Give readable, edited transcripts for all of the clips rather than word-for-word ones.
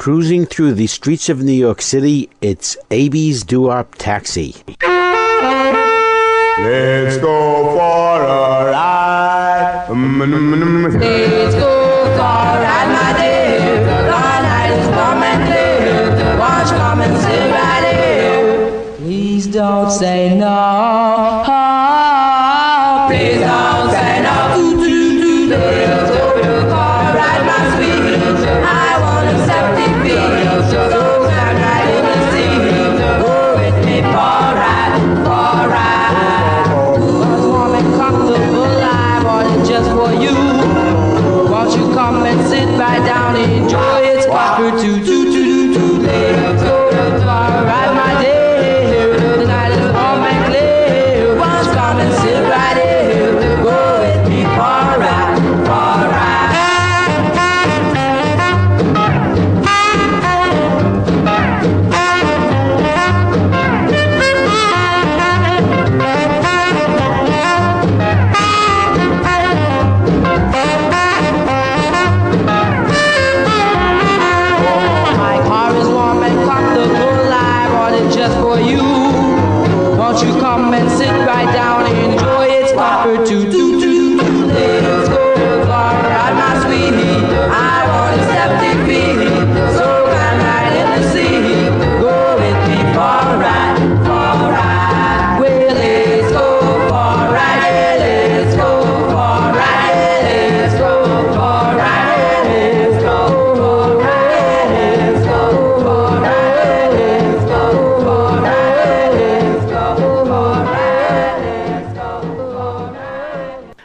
Cruising through the streets of New York City, it's Abie's DooWop Taxi. Let's go for a ride. Let's go for a ride, my dear. The night is warm and clear. Won't you come and sit right here? Please don't say no. Please don't say no. Let's go for a ride, my sweet. I want a septic beat. So come right in the seat. Go with me for a ride, for a ride. Warm and comfortable, I want it just for you. Won't you come and sit right down and enjoy its proper Let's go for a ride, my dear. The night is warm and clear. Won't you come and sit right here? Go with me for a ride, for a ride. Just for you, won't you come and sit right down and enjoy its proper Let's go for a ride, my sweetie. I want a septic beat, so I'm right in the sea. Go with me for a ride, for a ride. Well, let's go for a ride, let's go for a ride, let's go for a ride, let's go for a ride, let's go for a ride, let's go.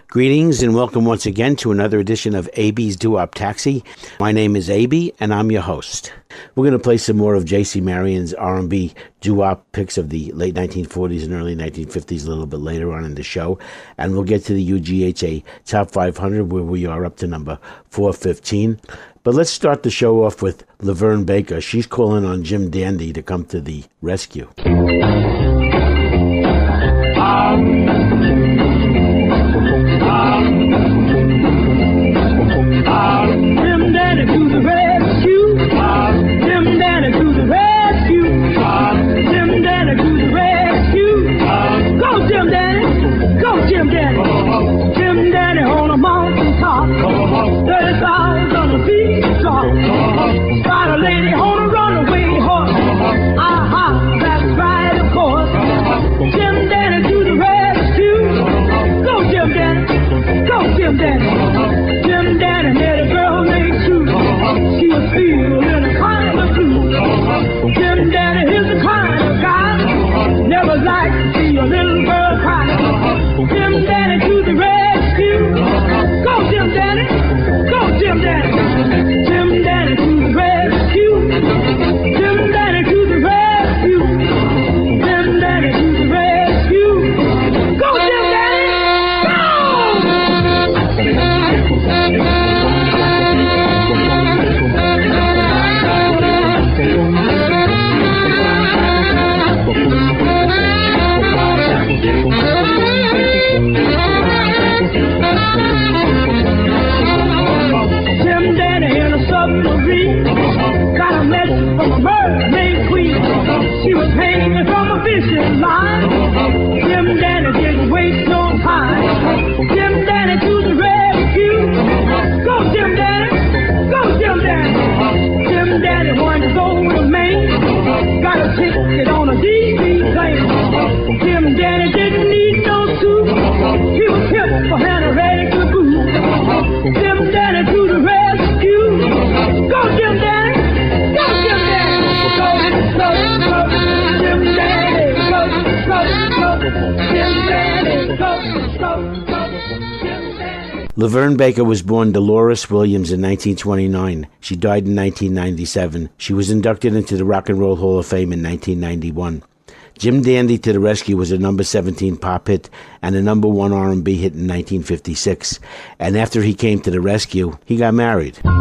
Greetings and welcome once again to another edition of Abie's DooWop Taxi. My name is Abie and I'm your host. We're going to play some more of J.C. Marion's R&B doo-wop picks of the late 1940s and early 1950s a little bit later on in the show. And we'll get to the UGHA Top 500 where we are up to number 415. But let's start the show off with Laverne Baker. She's calling on Jim Dandy to come to the rescue. Jim Dandy to the rescue. Jim Dandy to the rescue. Jim Dandy to the rescue. Go Jim Dandy. Go Jim Dandy. Jim Dandy on a mountain top. 30,000 feet tall. Got a lady on a runaway horse. Aha, that's right, of course. Jim Dandy to the rescue. Go Jim Dandy. Go Jim Dandy. Jim Dandy met a girl named Sue. She was feeling a kind of blue. Jim Dandy is the kind of guy never likes to see a little girl cry. Jim Dandy to the rescue. Go Jim Dandy. Go Jim Dandy. Jim Dandy to the rescue. Jim Dandy to the rescue. Jim Dandy to the rescue. Go Jim Dandy. Jim Dandy in a submarine got a message from a mermaid queen. She was hanging from a fishing line. Jim Dandy didn't waste no time. Jim Dandy to the rescue. Go Jim Dandy. Go Jim Dandy. Jim Dandy wanted to go to Maine. Got a ticket on a DB plane. Jim Dandy didn't need no suit. He was hip for Hannah ready to boot. Jim Dandy to the rescue. Go Jim Dandy. Go Jim Dandy. Go, go, go. Jim Dandy. Go, go, go. Jim Dandy. Go, go, go. Jim Dandy. Laverne Baker was born Dolores Williams in 1929. She died in 1997. She was inducted into the Rock and Roll Hall of Fame in 1991. Jim Dandy to the Rescue was a number 17 pop hit and a number 1 R&B hit in 1956. And after he came to the rescue, he got married. Jim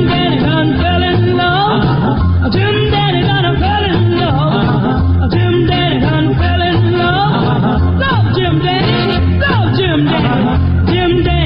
Dandy done fell in love. Jim Dandy done fell in love. Jim Dandy done fell in love. Love Jim Dandy. Love Jim Dandy. Jim Dandy.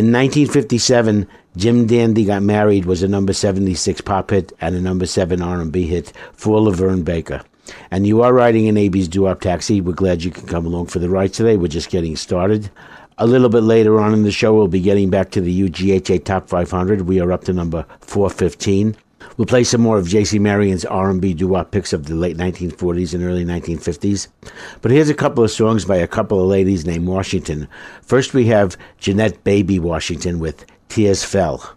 In 1957, Jim Dandy Got Married was a number 76 pop hit and a number 7 R&B hit for Laverne Baker. And you are riding in Abie's Doo-Wop Taxi. We're glad you can come along for the ride today. We're just getting started. A little bit later on in the show, we'll be getting back to the UGHA Top 500. We are up to number 415. We'll play some more of J.C. Marion's R&B doo-wop picks of the late 1940s and early 1950s. But here's a couple of songs by a couple of ladies named Washington. First, we have Jeanette Baby Washington with Tears Fell.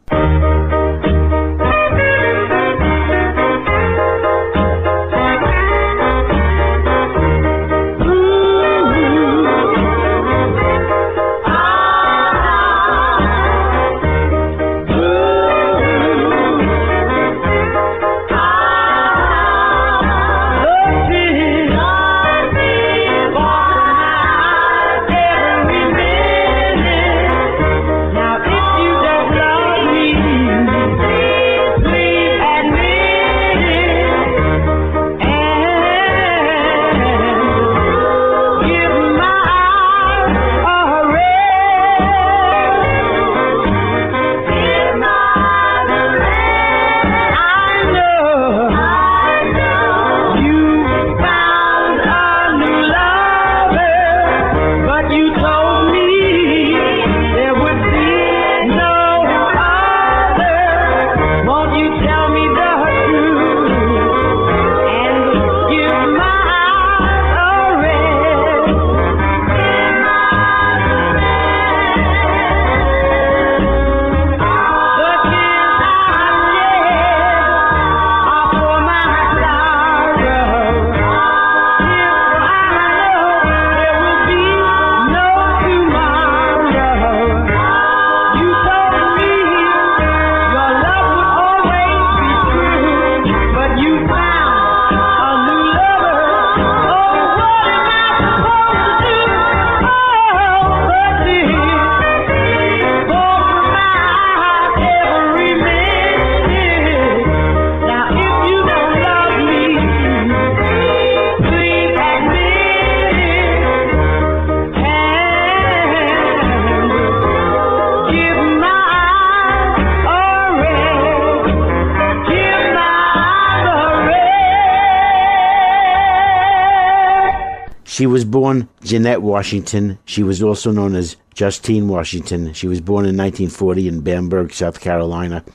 She was born Jeanette Washington. She was also known as Justine Washington. She was born in 1940 in Bamberg, South Carolina.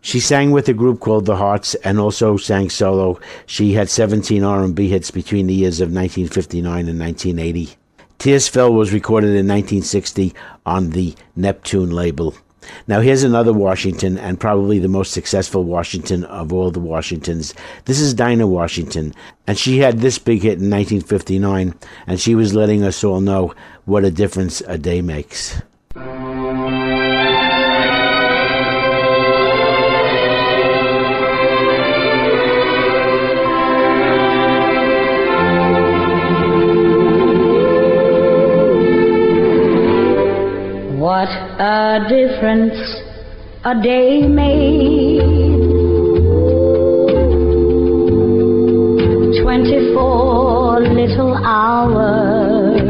She sang with a group called The Hearts and also sang solo. She had 17 R&B hits between the years of 1959 and 1980. Tears Fell was recorded in 1960 on the Neptune label. Now here's another Washington, and probably the most successful Washington of all the Washingtons. This is Dinah Washington, and she had this big hit in 1959, and she was letting us all know what a difference a day makes. What a difference a day made. 24 little hours.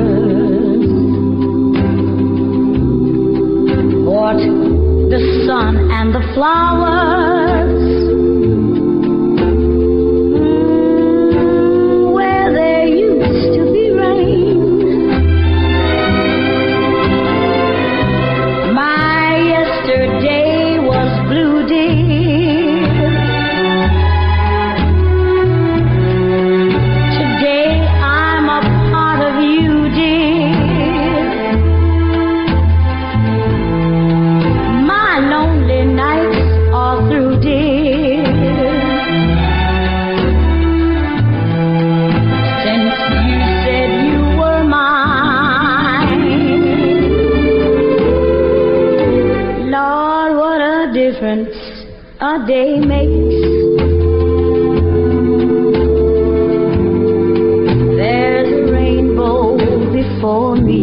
What the sun and the flowers. Where there used to be rain. Yesterday was blue, dear. Today I'm a part of you, dear. My lonely nights are through, dear. Since you said you were mine, Lord, what a difference a day makes. There's a rainbow before me.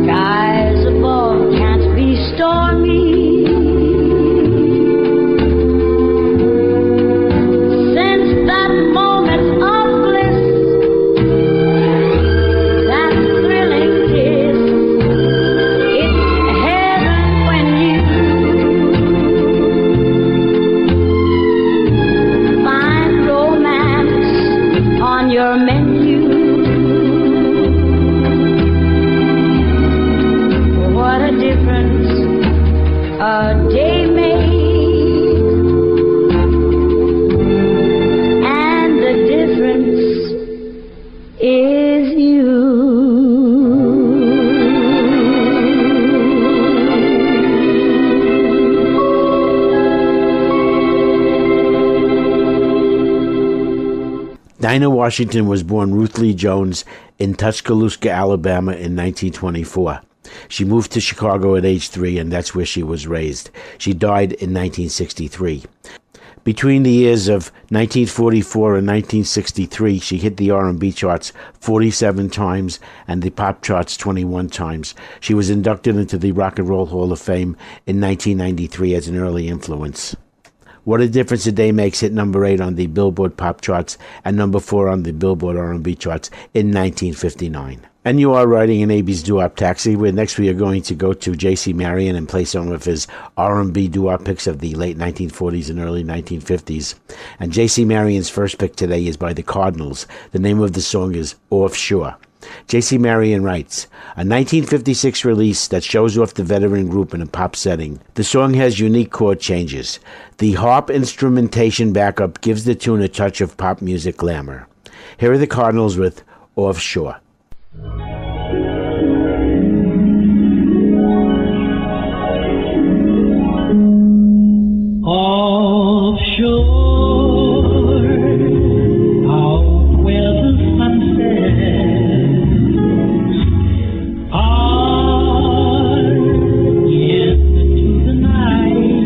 Skies above can't be stormy. Since that moment of bliss, that thrill on your menu. What a difference a day made, and the difference is you. Dinah Washington was born Ruth Lee Jones in Tuscaloosa, Alabama in 1924. She moved to Chicago at age 3, and that's where she was raised. She died in 1963. Between the years of 1944 and 1963, she hit the R&B charts 47 times and the pop charts 21 times. She was inducted into the Rock and Roll Hall of Fame in 1993 as an early influence. What a Difference a Day Makes hit number 8 on the Billboard pop charts and number 4 on the Billboard R&B charts in 1959. And you are riding an Abie's Doo-Wop Taxi, where next we are going to go to J.C. Marion and play some of his R&B doo-wop picks of the late 1940s and early 1950s. And J.C. Marion's first pick today is by the Cardinals. The name of the song is Offshore. J.C. Marion writes, a 1956 release that shows off the veteran group in a pop setting. The song has unique chord changes. The harp instrumentation backup gives the tune a touch of pop music glamour. Here are the Cardinals with Offshore. Offshore, out where the sun sets, far into the night,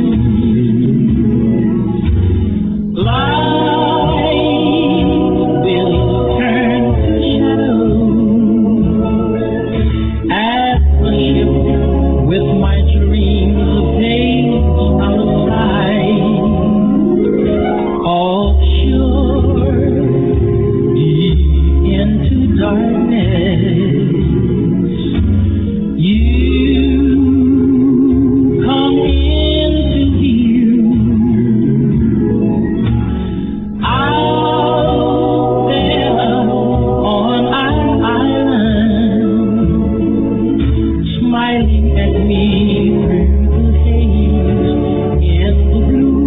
light will turn to shadow as the ship with my dreams of days outside. Offshore, deep into darkness, you come into view. Out there on our island, smiling at me through the haze in the blue.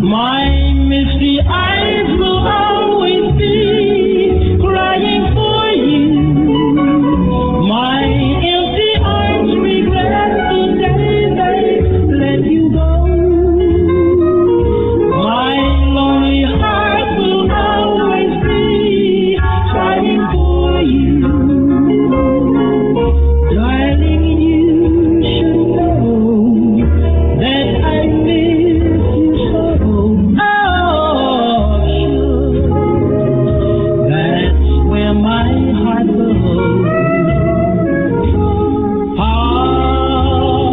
My misty eyes will always be crying for you. My empty arms regret the day they let you go. My lonely heart will always be crying for you. Darling, you should know that I miss you so. Offshore, that's where my heart goes. Far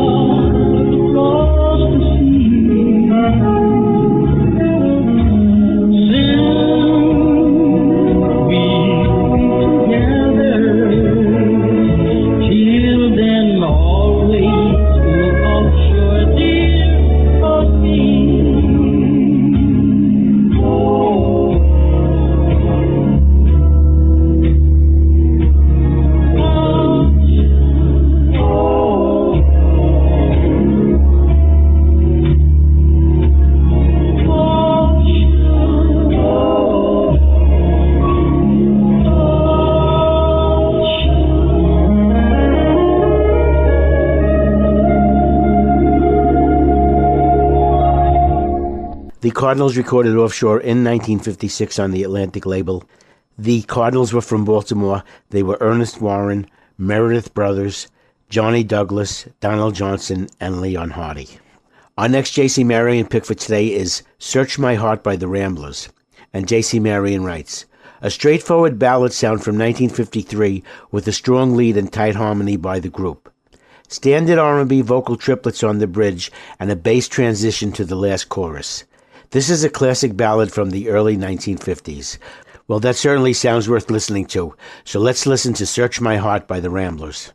across the sea. Soon we'll be together. Till then, always look offshore, dear, for me. The Cardinals recorded Offshore in 1956 on the Atlantic label. The Cardinals were from Baltimore. They were Ernest Warren, Meredith Brothers, Johnny Douglas, Donald Johnson, and Leon Hardy. Our next J.C. Marion pick for today is Search My Heart by the Ramblers. And J.C. Marion writes, a straightforward ballad sound from 1953 with a strong lead and tight harmony by the group. Standard R&B vocal triplets on the bridge and a bass transition to the last chorus. This is a classic ballad from the early 1950s. Well, that certainly sounds worth listening to. So let's listen to Search My Heart by the Ramblers.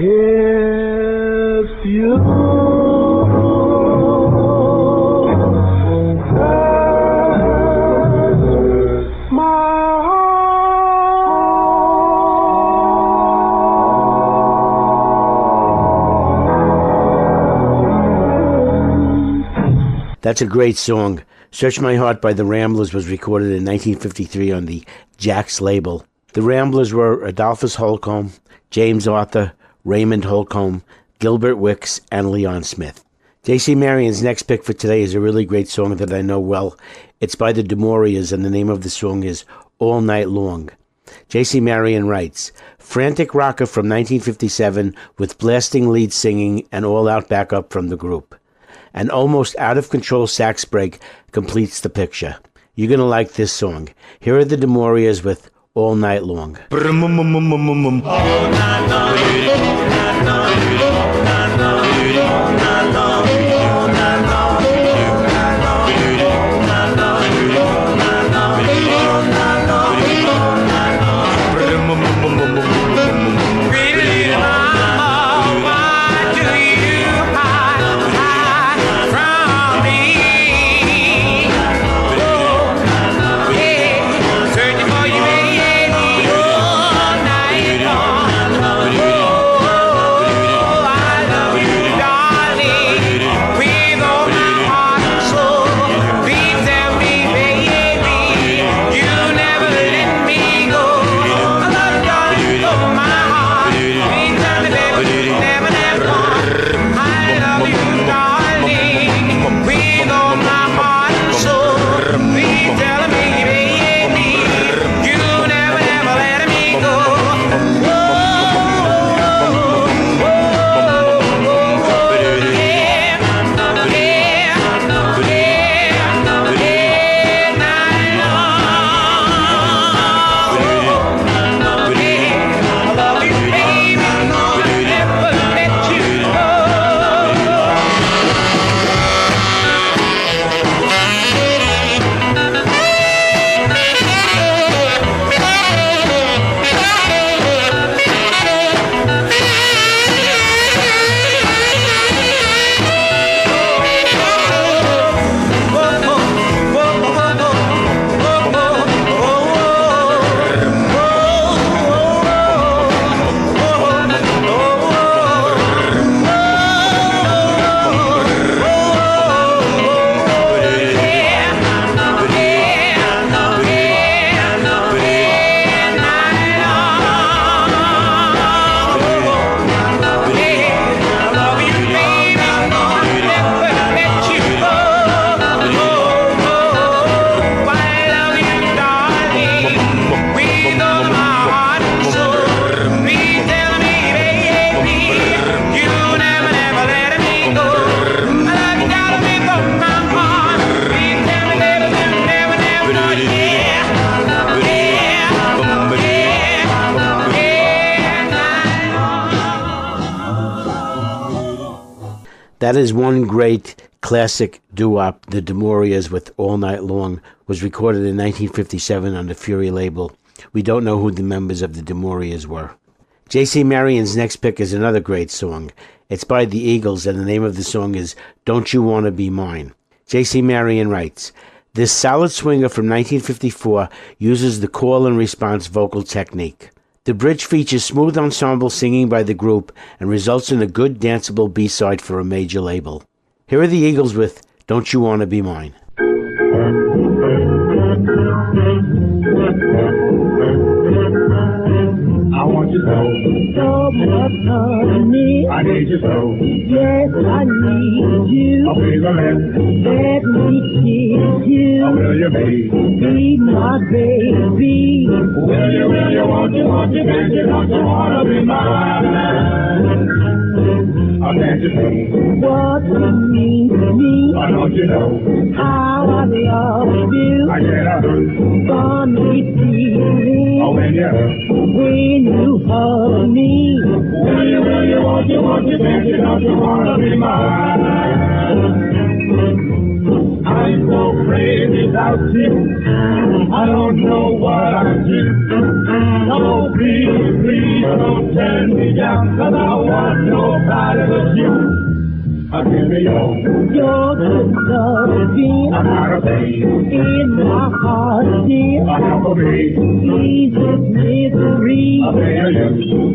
If you hurt my heart. That's a great song. Search My Heart by the Ramblers was recorded in 1953 on the Jack's label. The Ramblers were Adolphus Holcomb, James Arthur, Raymond Holcomb, Gilbert Wicks, and Leon Smith. J.C. Marion's next pick for today is a really great song that I know well. It's by the Demorias, and the name of the song is All Night Long. J.C. Marion writes, frantic rocker from 1957 with blasting lead singing and all-out backup from the group. An almost out-of-control sax break completes the picture. You're going to like this song. Here are the Demorias with All Night Long. That is one great classic doo-wop, the Demorias with All Night Long, was recorded in 1957 on the Fury label. We don't know who the members of the Demorias were. J.C. Marion's next pick is another great song. It's by the Eagles, and the name of the song is Don't You Wanna Be Mine. J.C. Marion writes, this solid swinger from 1954 uses the call and response vocal technique. The bridge features smooth ensemble singing by the group and results in a good danceable B-side for a major label. Here are the Eagles with Don't You Wanna Be Mine. I want you so much, honey. I need you so. Yes, I need you. Oh, please let me kiss you. Oh, will you be my baby? Will you, won't you, don't you wanna be mine? Oh, can't you see what you mean to me? Why don't you know how I love you? I get a funny feeling. Oh, when you hug me. Will you, won't you, can't you, don't you wanna be mine? I'm so crazy without you. I don't know what I do. Oh, please, don't don't turn me down, 'cause I want nobody but you. Give me your good loving. I got a pain in my heart, dear. Help me. Ease this misery.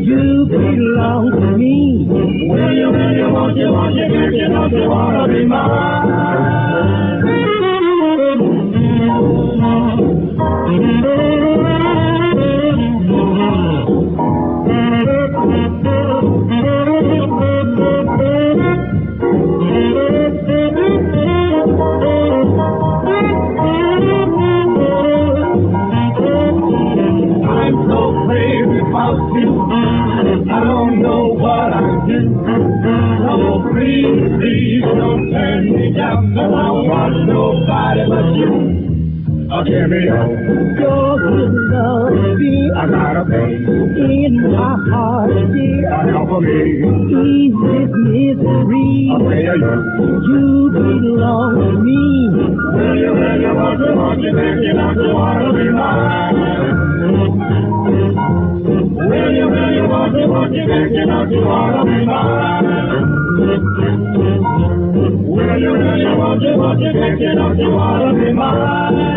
You belong to me. Will you, won't you, can't you, don't you wanna be mine? I'm so crazy about you. I don't know what I do. So please don't turn me down, 'cause I want nobody but you. Give me your good loving. I got a pain in my heart, dear. Help me. Ease this misery. You belong to me. Will you, won't you, can't you, don't you wanna be mine? Will you, won't you, can't you, don't you wanna be mine? Will you, won't you, can't you, don't you wanna be mine?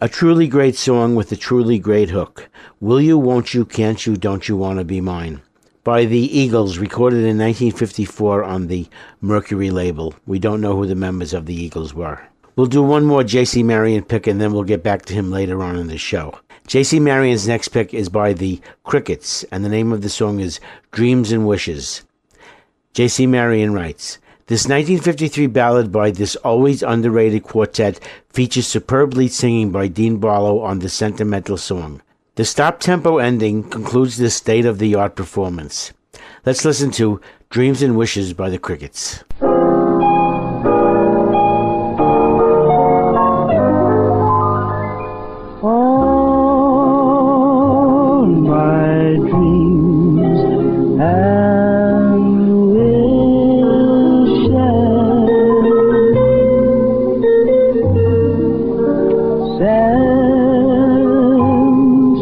A truly great song with a truly great hook. Will You, Won't You, Can't You, Don't You Wanna Be Mine? By the Eagles, recorded in 1954 on the Mercury label. We don't know who the members of the Eagles were. We'll do one more J.C. Marion pick, and then we'll get back to him later on in the show. J.C. Marion's next pick is by the Crickets, and the name of the song is Dreams and Wishes. J.C. Marion writes, this 1953 ballad by this always underrated quartet features superb lead singing by Dean Barlow on the sentimental song. The stop-tempo ending concludes this state-of-the-art performance. Let's listen to Dreams and Wishes by the Crickets. All my dreams and wishes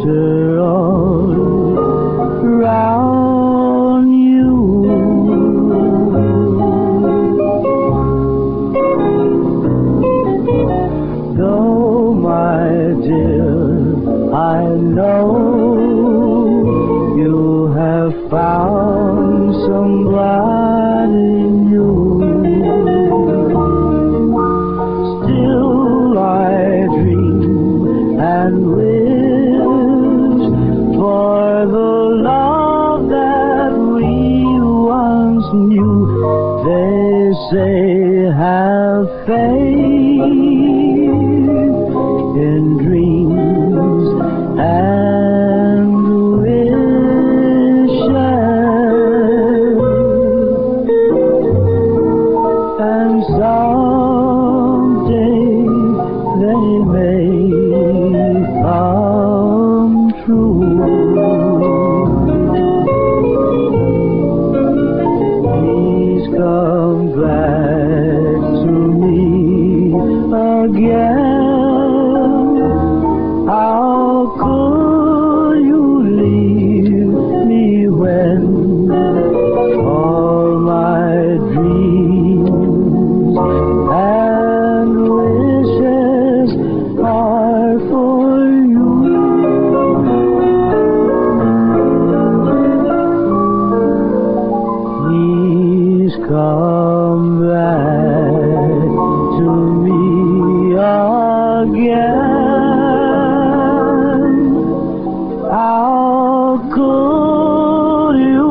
center all round you. Though, my dear, I know you have found somebody new. Still I dream and wish for the love that we once knew. They say have faith in dreams and wishes, and someday they may come true. Please come back to me again. How could you leave me when all my dreams and wishes are for you? Please come back to me again. How could you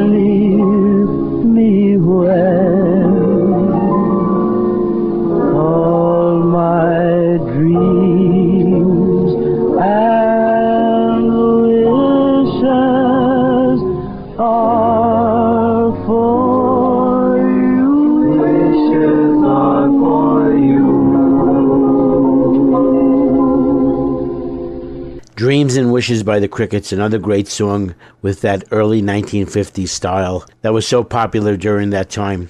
leave me when all my dreams and wishes are for you? Wishes are for you. Dreams and Wishes by the Crickets, another great song with that early 1950s style that was so popular during that time.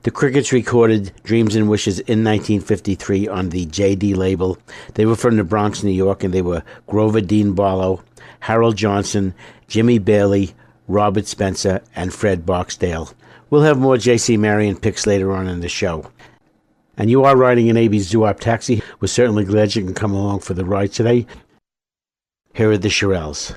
The Crickets recorded Dreams and Wishes in 1953 on the J.D. label. They were from the Bronx, New York, and they were Grover Dean Barlow, Harold Johnson, Jimmy Bailey, Robert Spencer, and Fred Barksdale. We'll have more J.C. Marion picks later on in the show. And you are riding an Abie's DooWop Taxi. We're certainly glad you can come along for the ride today. Here are the Shirelles.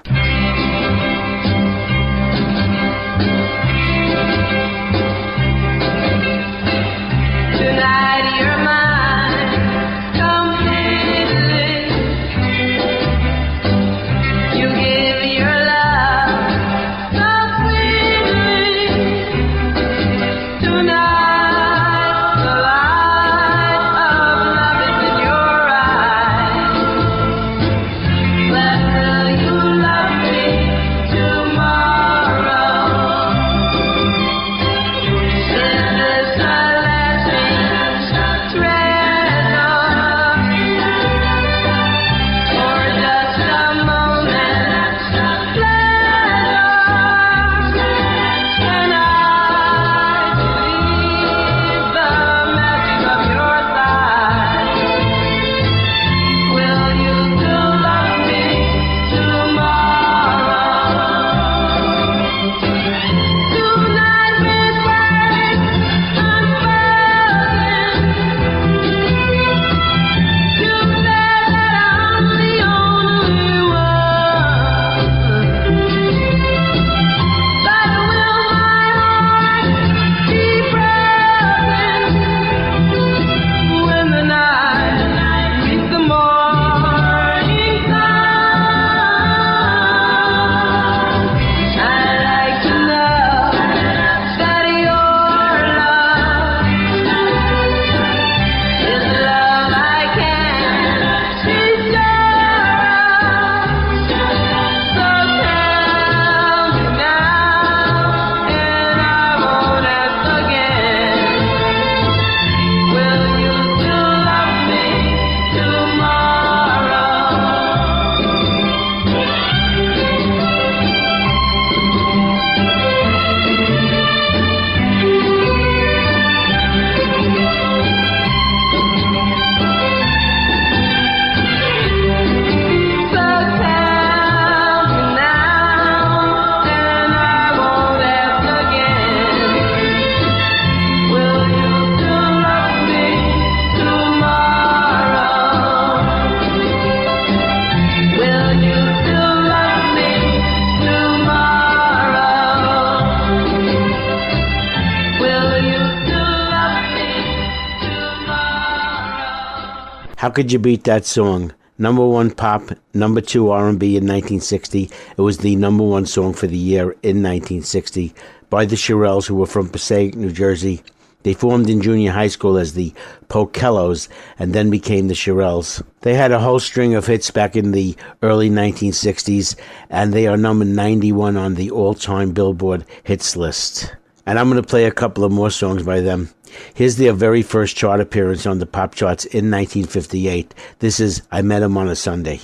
How could you beat that song? Number one pop, number two R&B in 1960. It was the number one song for the year in 1960 by the Shirelles, who were from Passaic, New Jersey. They formed in junior high school as the Pokellos and then became the Shirelles. They had a whole string of hits back in the early 1960s, and they are number 91 on the all-time Billboard hits list. And I'm going to play a couple of more songs by them. Here's their very first chart appearance on the pop charts in 1958. This is I Met Him on a Sunday.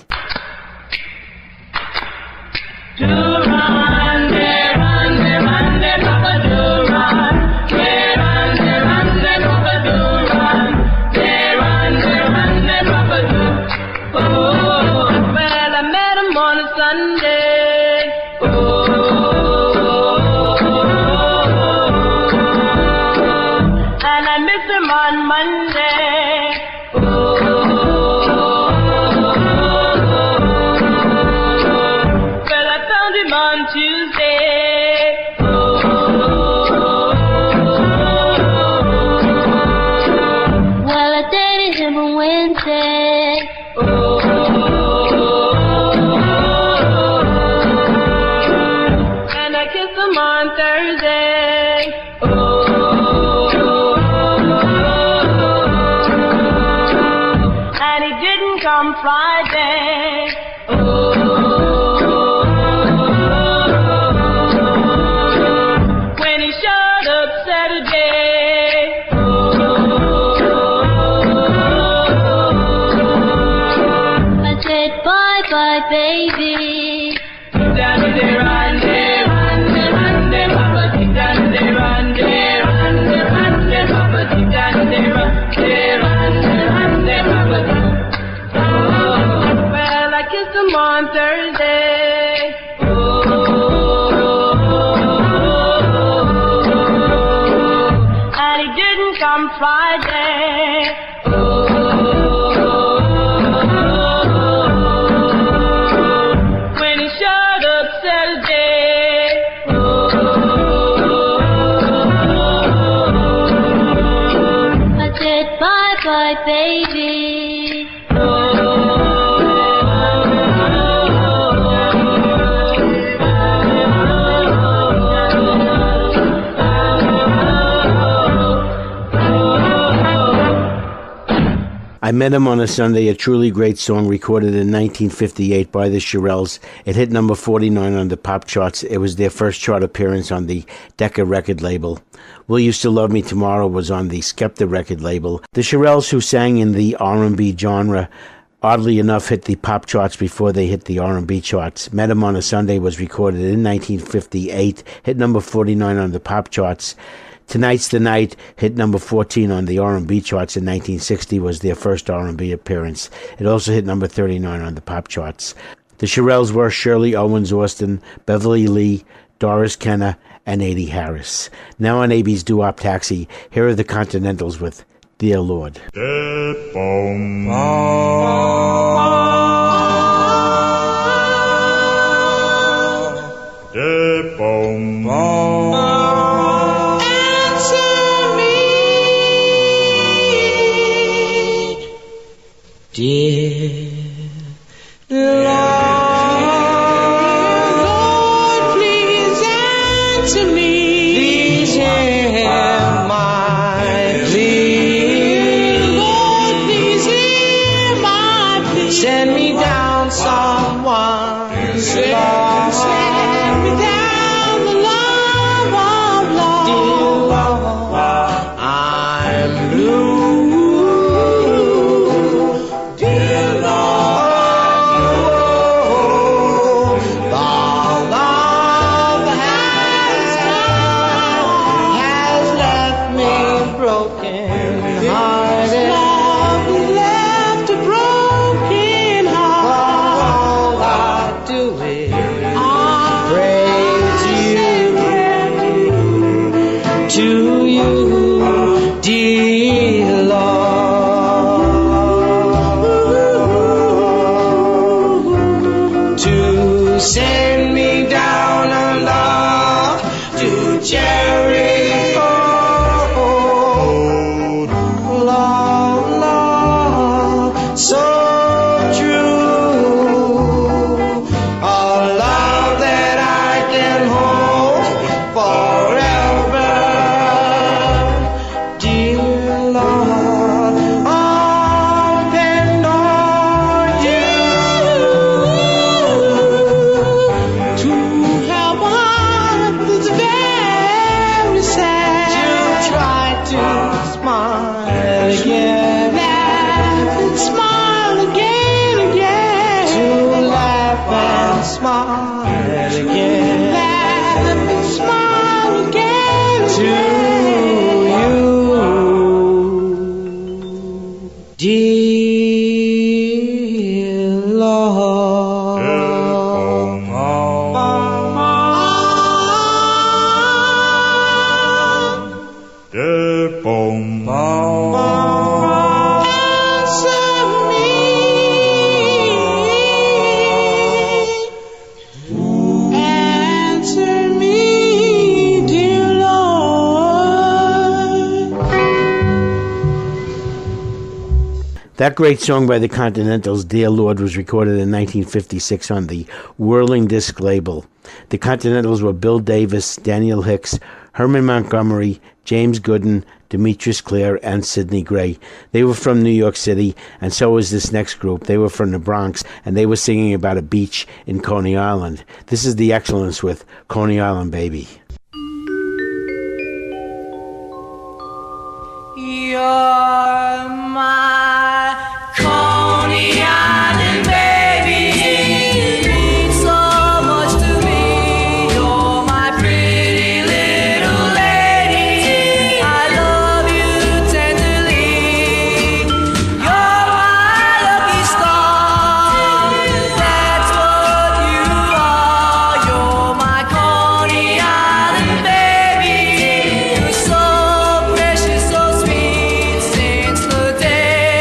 Friday. When he showed up Saturday. I said bye bye baby. Down there, run there, run there, run there, Papa. Down there, run there, run there, run there, Papa. Down there, run there, run there, run there, Papa. On Thursday. Oh. baby. I Met Him on a Sunday, a truly great song recorded in 1958 by the Shirelles. It hit number 49 on the pop charts. It was their first chart appearance on the Decca record label. Will You Still Love Me Tomorrow was on the Skepta record label. The Shirelles, who sang in the R&B genre, oddly enough hit the pop charts before they hit the R&B charts. Met Him on a Sunday was recorded in 1958, hit number 49 on the pop charts. Tonight's the Night hit number 14 on the R&B charts in 1960, was their first R&B appearance. It also hit number 39 on the pop charts. The Shirelles were Shirley Owens Austin, Beverly Lee, Doris Kenner, and Eddie Harris. Now on Abie's Doo-Wop Taxi, here are the Continentals with Dear Lord. Dear Lord, please answer me. Please hear my plea. Lord, please hear my plea. Send me down someone. Send me down the love of love. Dear Lord, I'm blue. That great song by the Continentals, Dear Lord, was recorded in 1956 on the Whirling Disc label. The Continentals were Bill Davis, Daniel Hicks, Herman Montgomery, James Gooden, Demetrius Clare, and Sidney Gray. They were from New York City, and so was this next group. They were from the Bronx, and they were singing about a beach in Coney Island. This is The Excellence with Coney Island Baby. You're my Coney Island baby. You mean so much to me. You're my pretty little lady. I love you tenderly. You're my lucky star. That's what you are. You're my Coney Island baby. You're so precious, so sweet, since the day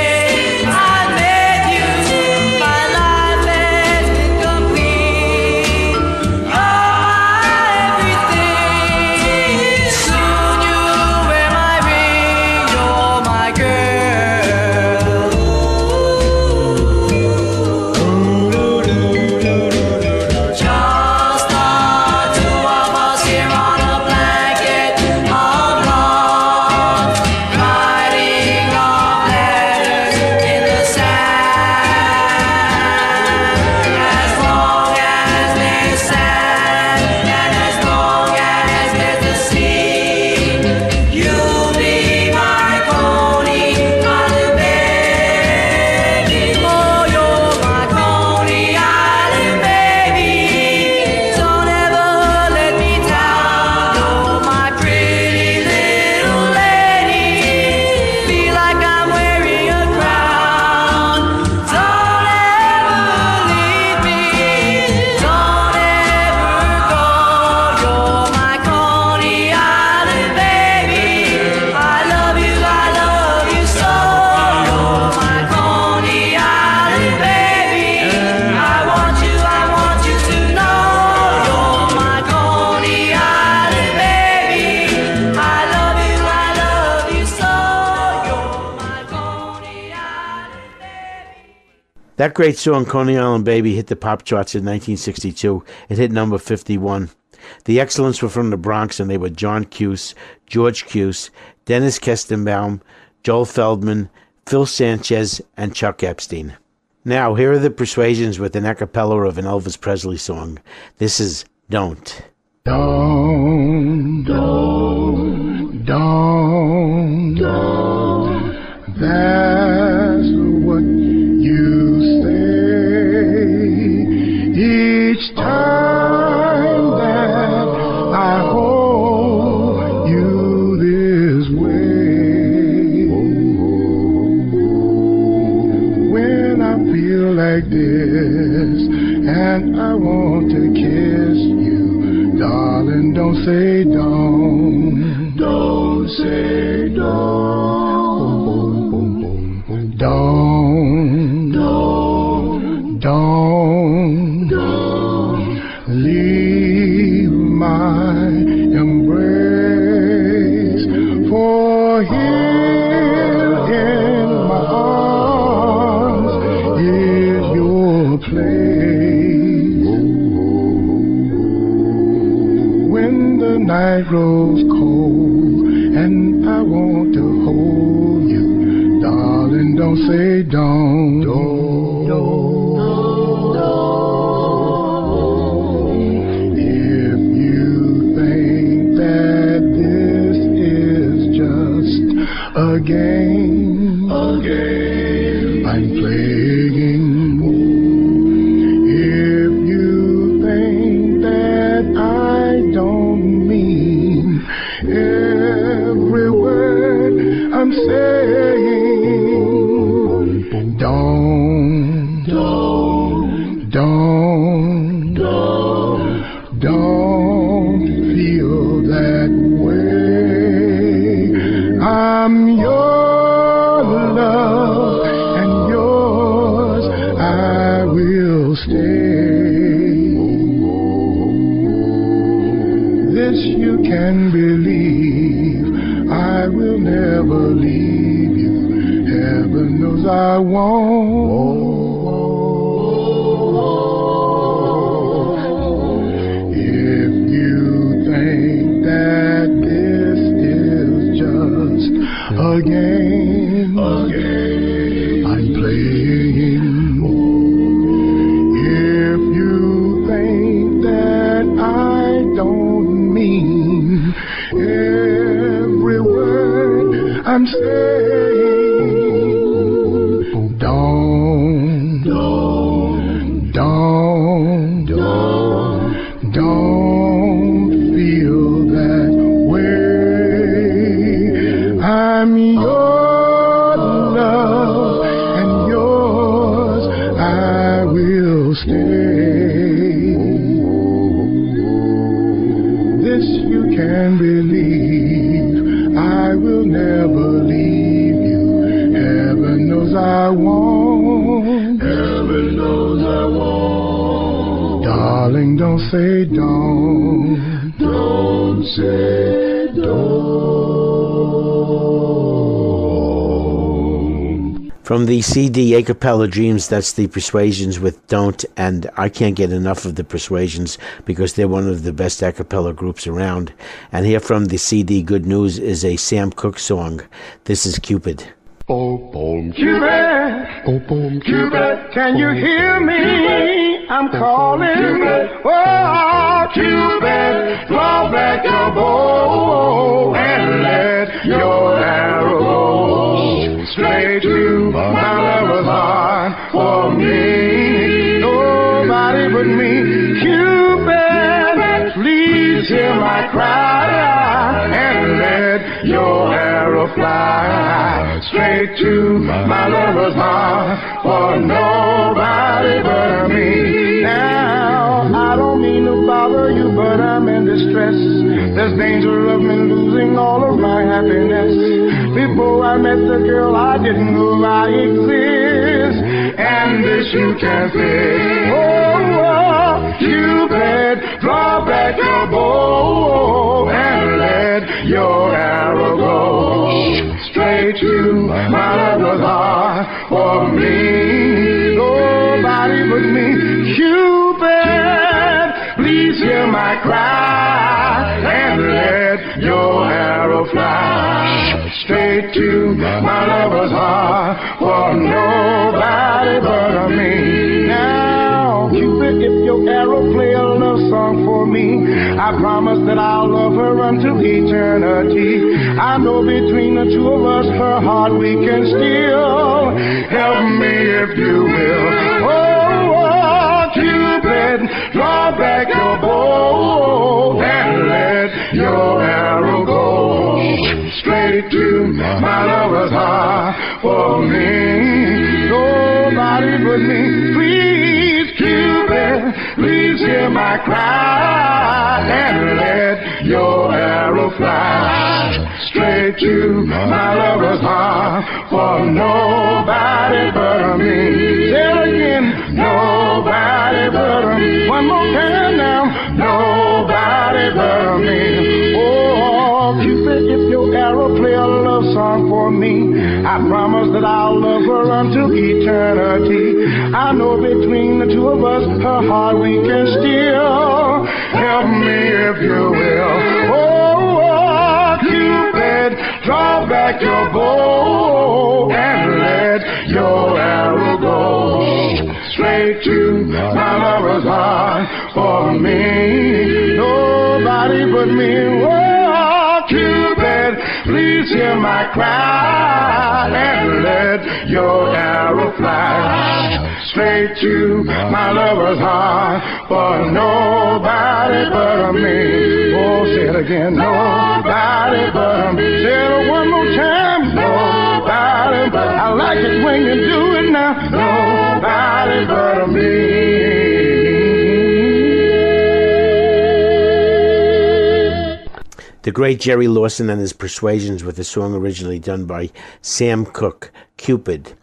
That great song, Coney Island Baby, hit the pop charts in 1962. It hit number 51. The Excellents were from the Bronx, and they were John Cuse, George Cuse, Dennis Kestenbaum, Joel Feldman, Phil Sanchez, and Chuck Epstein. Now, here are the Persuasions with an a cappella of an Elvis Presley song. This is Don't. Don't, that's what you say each time that I hold you this way. When I feel like this and I want to kiss you, darling, don't say don't. Don't say don't. Don't leave my embrace, for here in my arms is your place. When the night grows cold and I want to hold you, darling, don't say don't. If you think that this is just a game I'm playing, if you think that I don't mean every word I'm saying, don't feel that way. I'm your love and yours I will stay. This you can believe, I will never leave you. Heaven knows I won't. If you think that this is just a game I'm playing, if you think that I don't mean every word I'm saying, don't feel that way. I'm your love and yours I will stay. This you can believe, I will never leave you. Heaven knows I won't. Heaven knows I won't. Darling, don't say don't. Don't say don't. From the CD A Cappella Dreams, that's the Persuasions with Don't, and I can't get enough of the Persuasions because they're one of the best a cappella groups around. And here from the CD Good News is a Sam Cooke song. This is Cupid. Cupid, Cupid, can you hear me? I'm calling. Oh, Cupid, draw back your bow and let your arrow go straight to my lover's heart. For me, nobody but me. Cupid, please hear my cry and let your arrow fly straight to my lover's heart. For nobody but me. Now, I don't mean to bother you, but I'm in distress. There's danger of me losing all of my happiness. Before I met the girl, I didn't know I exist. And this you can say, oh, Cupid, draw back your bow and let your arrow go straight to my lover's heart. For me, oh, your arrow fly straight to my lover's heart for nobody but me. Now, Cupid, if your arrow play a love song for me, I promise that I'll love her until eternity. I know between the two of us, her heart we can steal. Help me if you will. Oh, Cupid, draw back your bow and let your arrow go straight to my lover's heart for me. Nobody but me. Please, Cupid, please hear my cry and let your arrow fly straight to my lover's heart for nobody but me. Say it again, nobody but me. One more time now, nobody but me. Oh, Cupid, if your arrow play a love song for me, I promise that I'll love her until eternity. I know between the two of us, her heart we can steal. Help me if you will. Oh, Cupid, draw back your bow and let your arrow go straight to my lover's heart for me. Nobody but me. Oh, Cupid, please hear my cry and let your arrow fly straight to my lover's heart for nobody but me. Oh, say it again, nobody but me. Say it one more time, nobody but. I like it when you do it now, nobody but me. The great Jerry Lawson and his Persuasions with a song originally done by Sam Cooke, Cupid.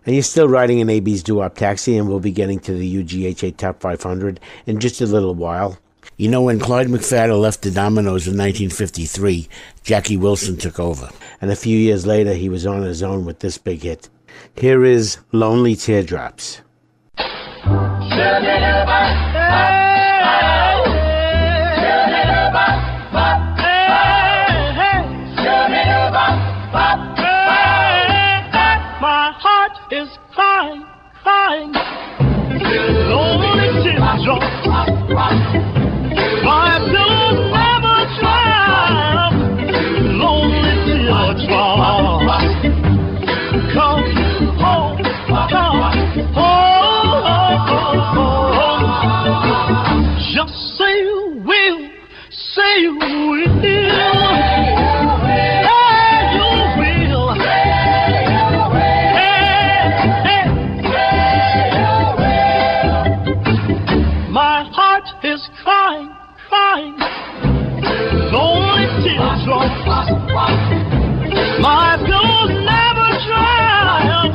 And you're still riding in Abie's Doo-Wop Taxi, and we'll be getting to the UGHA Top 500 in just a little while. You know, when Clyde McPhatter left the Dominoes in 1953, Jackie Wilson took over. And a few years later, he was on his own with this big hit. Here is Lonely Teardrops. My heart is crying, crying, lonely teardrops. My pillows never dry, lonely teardrops. Come home, come home. Just say you will, say you will. Crying, crying, lonely teardrops. My pillows never dry,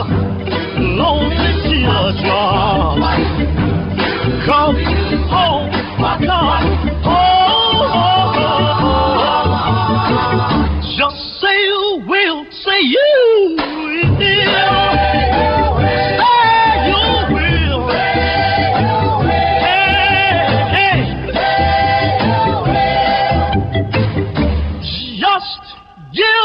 lonely teardrops. Come home, come home. Just say you will, say you will. Yeah!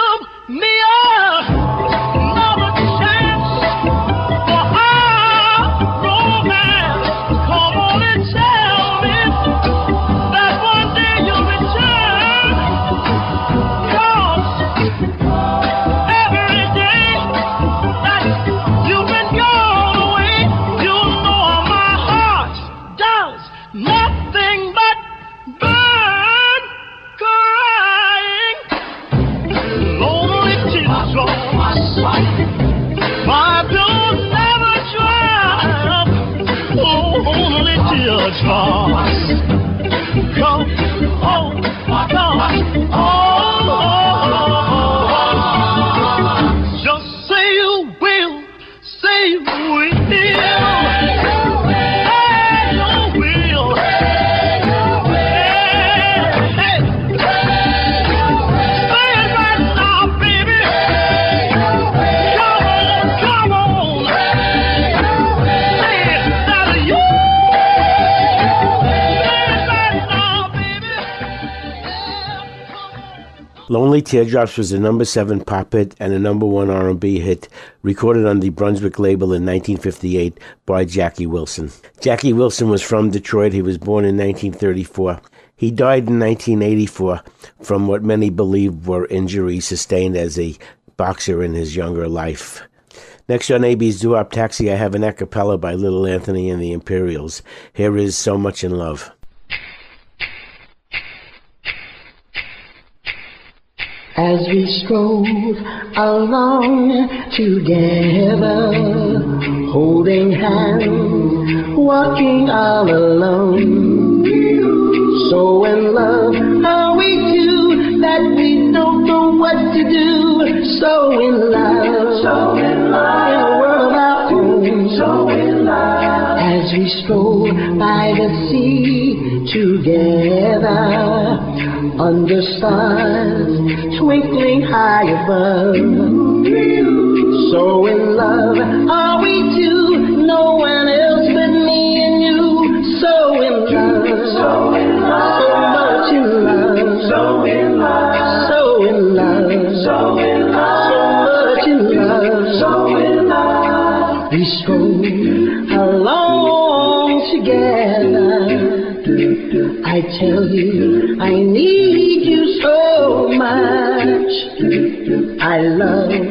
Lonely Teardrops was a number 7 pop hit and a number 1 R&B hit, recorded on the Brunswick label in 1958 by Jackie Wilson. Jackie Wilson was from Detroit. He was born in 1934. He died in 1984 from what many believe were injuries sustained as a boxer in his younger life. Next on Abie's Doo-Wop Taxi, I have an a cappella by Little Anthony and the Imperials. Here is So Much in Love. As we stroll along together, holding hands, walking all alone. So in love are we two that we don't know what to do. So in love, in a world of our own. So in love, as we stroll by the sea together, under stars twinkling high above. So in love are we two, no one else but me and you. So in love, so much in love, so in love, so in love, so in love, so much in love, so in love. We stroll along together. I tell you, I need you so much. I love you,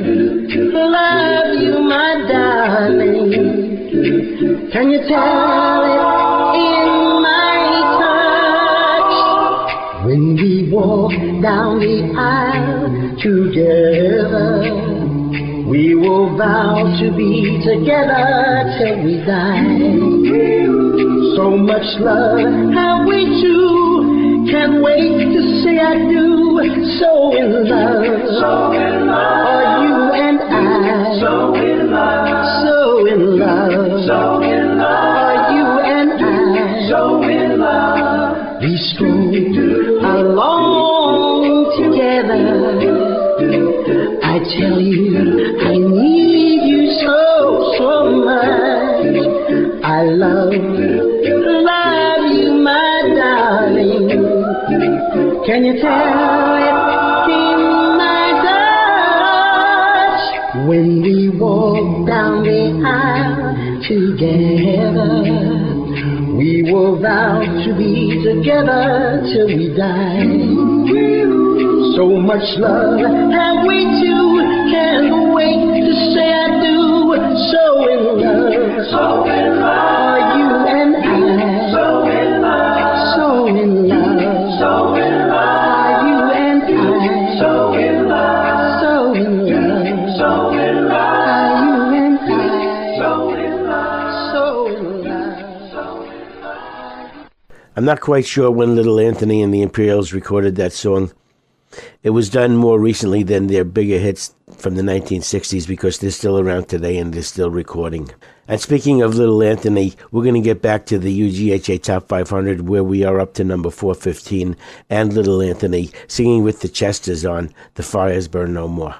my darling. Can you tell it in my touch? When we walk down the aisle together, we will vow to be together till we die. So much love have we two, can't wait to say I do. So in love, are you and I. So in love, are you and I. So in love, we stroll along together. I tell you, I need you so much. I love you, my darling. Can you tell it in my touch? When we walk down the aisle together, we will vow to be together till we die. So much love have we two, can't wait to say I do. So in love, are you and I. So in love, are you and I. So in love, are you and I. So in love. I'm not quite sure when Little Anthony and the Imperials recorded that song. It was done more recently than their bigger hits from the 1960s because they're still around today and they're still recording. And speaking of Little Anthony, we're going to get back to the UGHA Top 500 where we are up to number 415 and Little Anthony singing with the Chesters on The Fires Burn No More.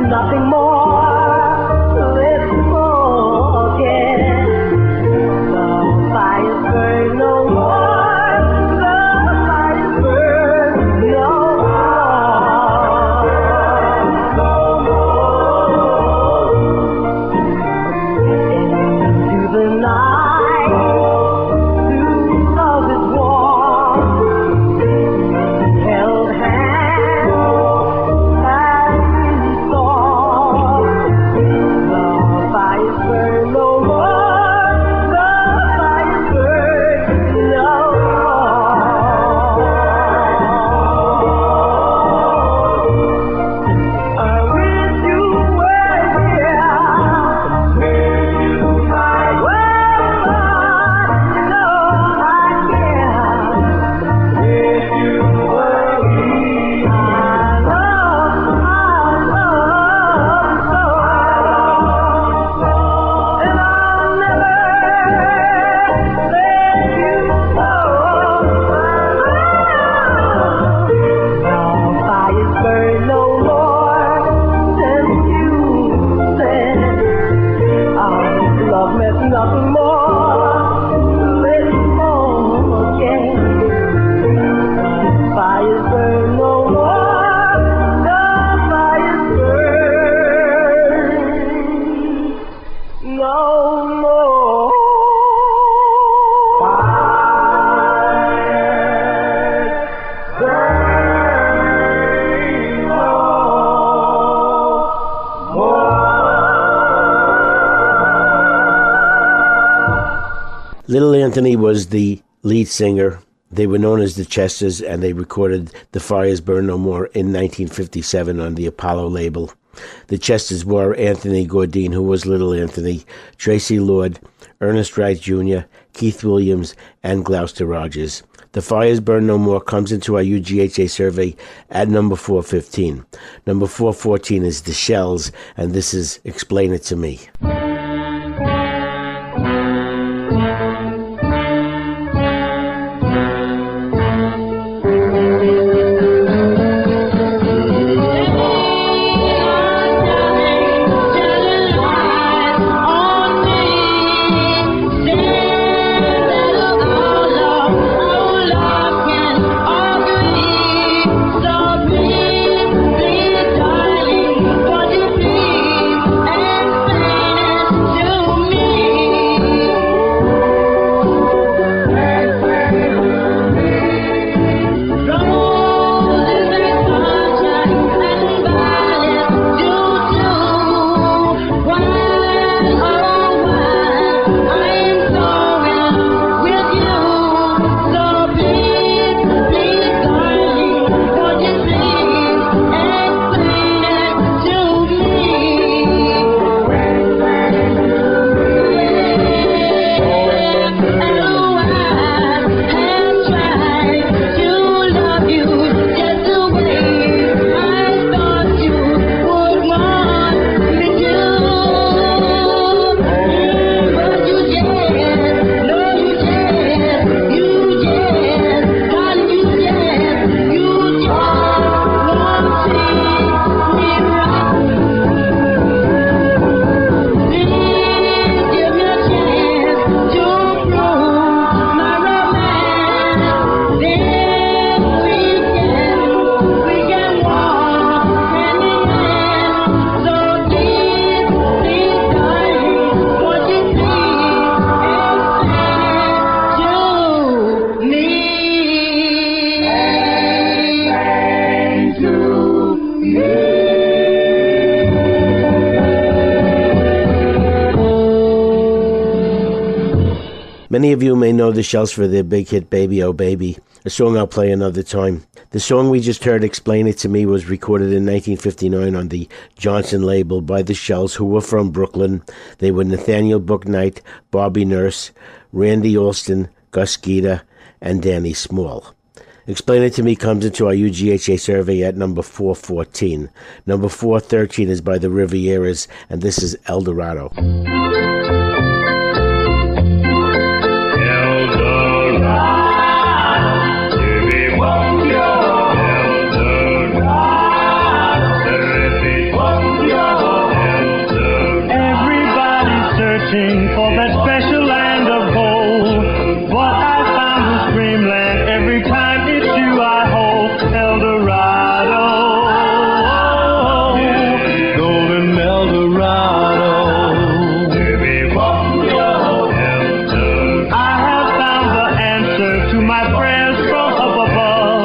Nothing more, let's forget. Little Anthony was the lead singer. They were known as the Chesters, and they recorded The Fires Burn No More in 1957 on the Apollo label. The Chesters were Anthony Gordine, who was Little Anthony, Tracy Lord, Ernest Wright Jr., Keith Williams, and Gloucester Rogers. The Fires Burn No More comes into our UGHA survey at number 415. Number 414 is The Shirelles, and this is Explain It to Me. Many of you may know the Shirelles for their big hit Baby Oh Baby, a song I'll play another time. The song we just heard, Explain It to Me, was recorded in 1959 on the Johnson label by the Shirelles, who were from Brooklyn. They were Nathaniel Booknight, Bobby Nurse, Randy Alston, Gus Gita, and Danny Small. Explain It to Me comes into our UGHA survey at number 414. Number 413 is by the Rivieras, and this is El Dorado. For that special land of gold, what I found was dreamland. Every time it's you I hold El Dorado, golden El Dorado. I have found the answer to my prayers from up above,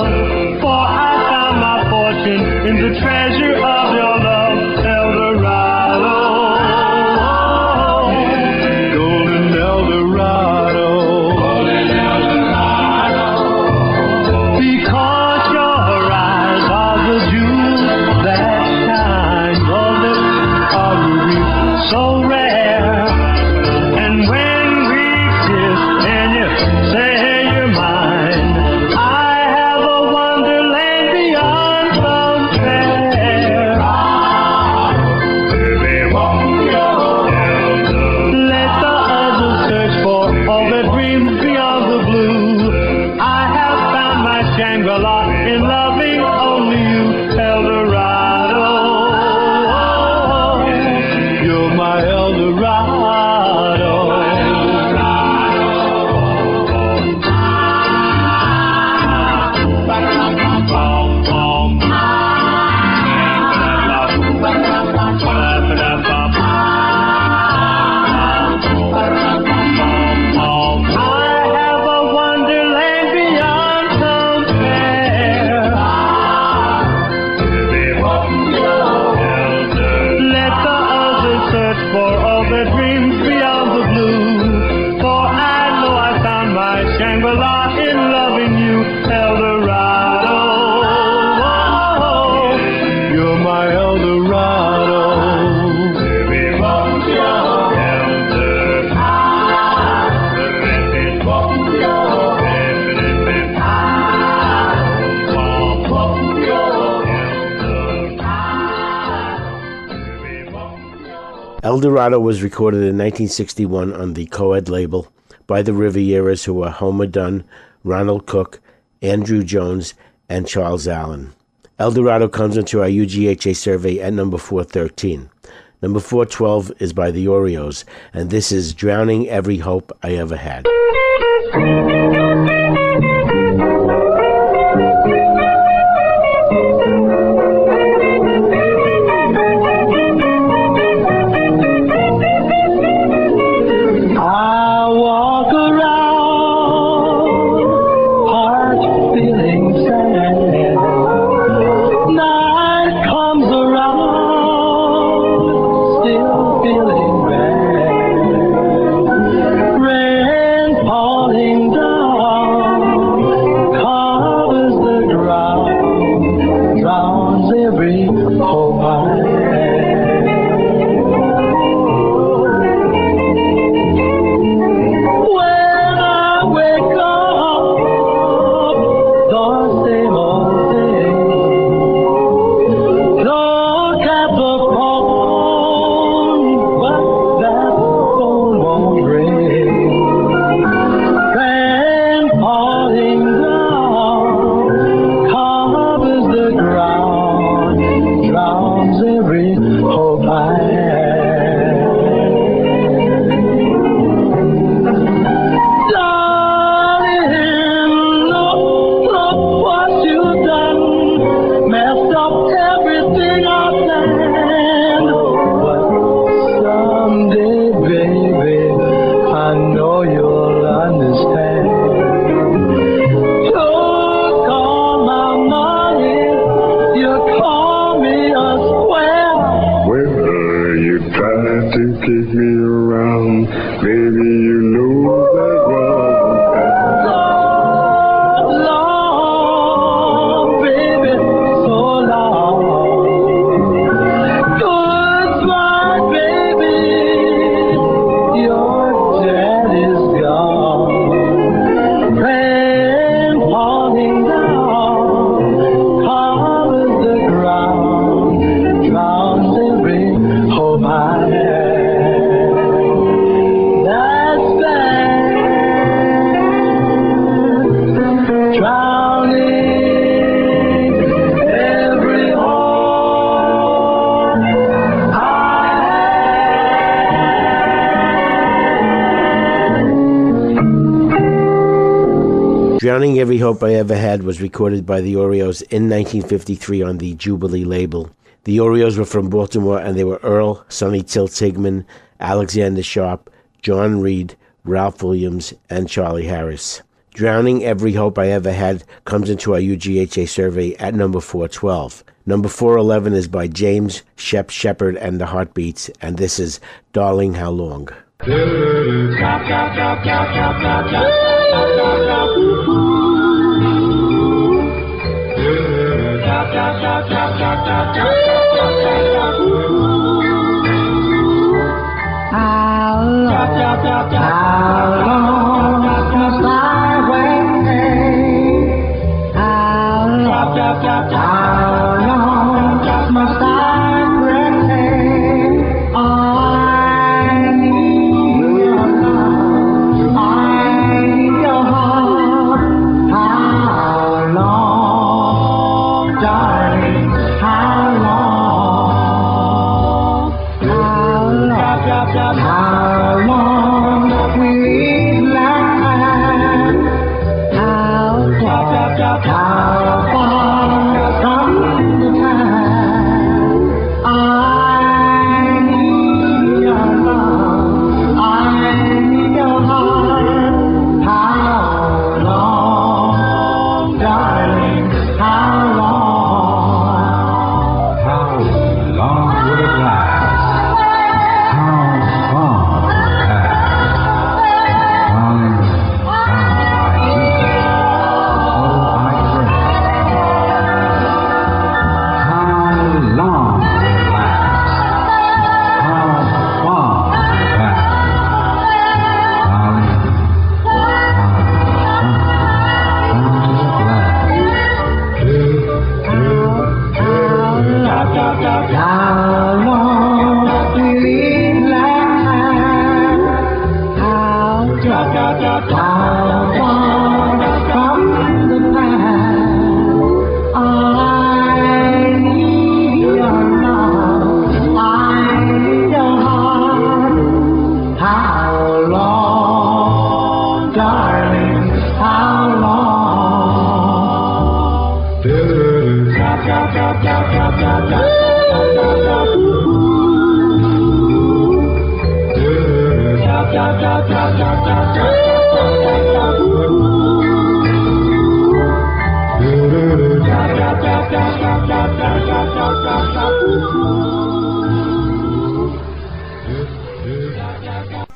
for I found my fortune in the treasure of your love, El Dorado. So rare, and when we kiss and you say you're mine, I have a wonderland beyond compare. Baby, won't you let the others search for all their dreams beyond the blue? I have found my Shangri-La in loving only you, El Dorado. My El Dorado. I have a wonderland beyond compare. Let the search for all the dreams beyond the blue, for I know El Dorado was recorded in 1961 on the Coed label by the Rivieras, who were Homer Dunn, Ronald Cook, Andrew Jones, and Charles Allen. El Dorado comes into our UGHA survey at number 413. Number 412 is by the Oreos, and this is Drowning Every Hope I Ever Had. Drowning Every Hope I Ever Had was recorded by the Oreos in 1953 on the Jubilee label. The Oreos were from Baltimore, and they were Earl, Sonny Tiltigman, Alexander Sharp, John Reed, Ralph Williams, and Charlie Harris. Drowning Every Hope I Ever Had comes into our UGHA survey at number 412. Number 411 is by James Shep Shepard and the Heartbeats, and this is Darling How Long.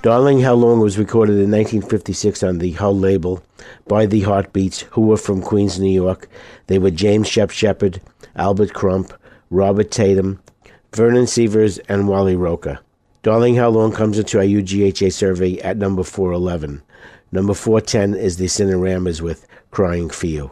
Darling How Long was recorded in 1956 on the Hull label by the Heartbeats, who were from Queens, New York. They were James Shep Shepard, Albert Crump, Robert Tatum, Vernon Sievers, and Wally Roca. Darling How Long comes into our UGHA survey at number 411. Number 410 is the Cineramas with Crying for You.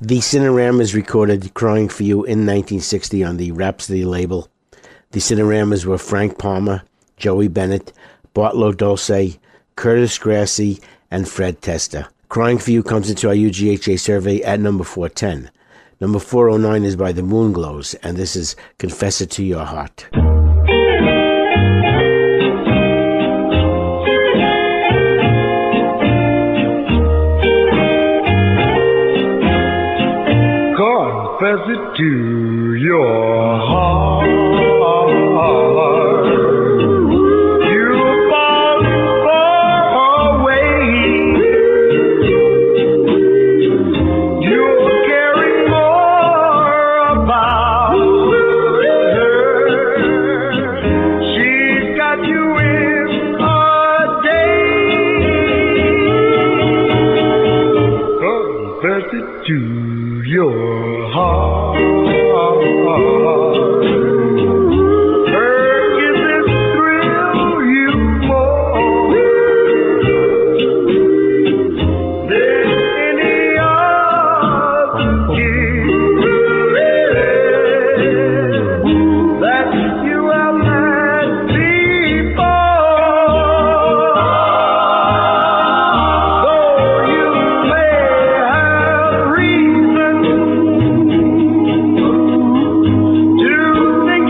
The Cineramas recorded Crying for You in 1960 on the Rhapsody label. The Cineramas were Frank Palmer, Joey Bennett, Bartolo Dulce, Curtis Grassi, and Fred Testa. Crying for You comes into our UGHA survey at number 410. Number 409 is by the Moonglows, and this is Confess It to Your Heart. Confess it to your heart. You've gone far away. You're caring more about her. She's got you in a day. Confess it to your heart. Her kisses thrill you more than any other kiss that you have had before. Though you may have reason to think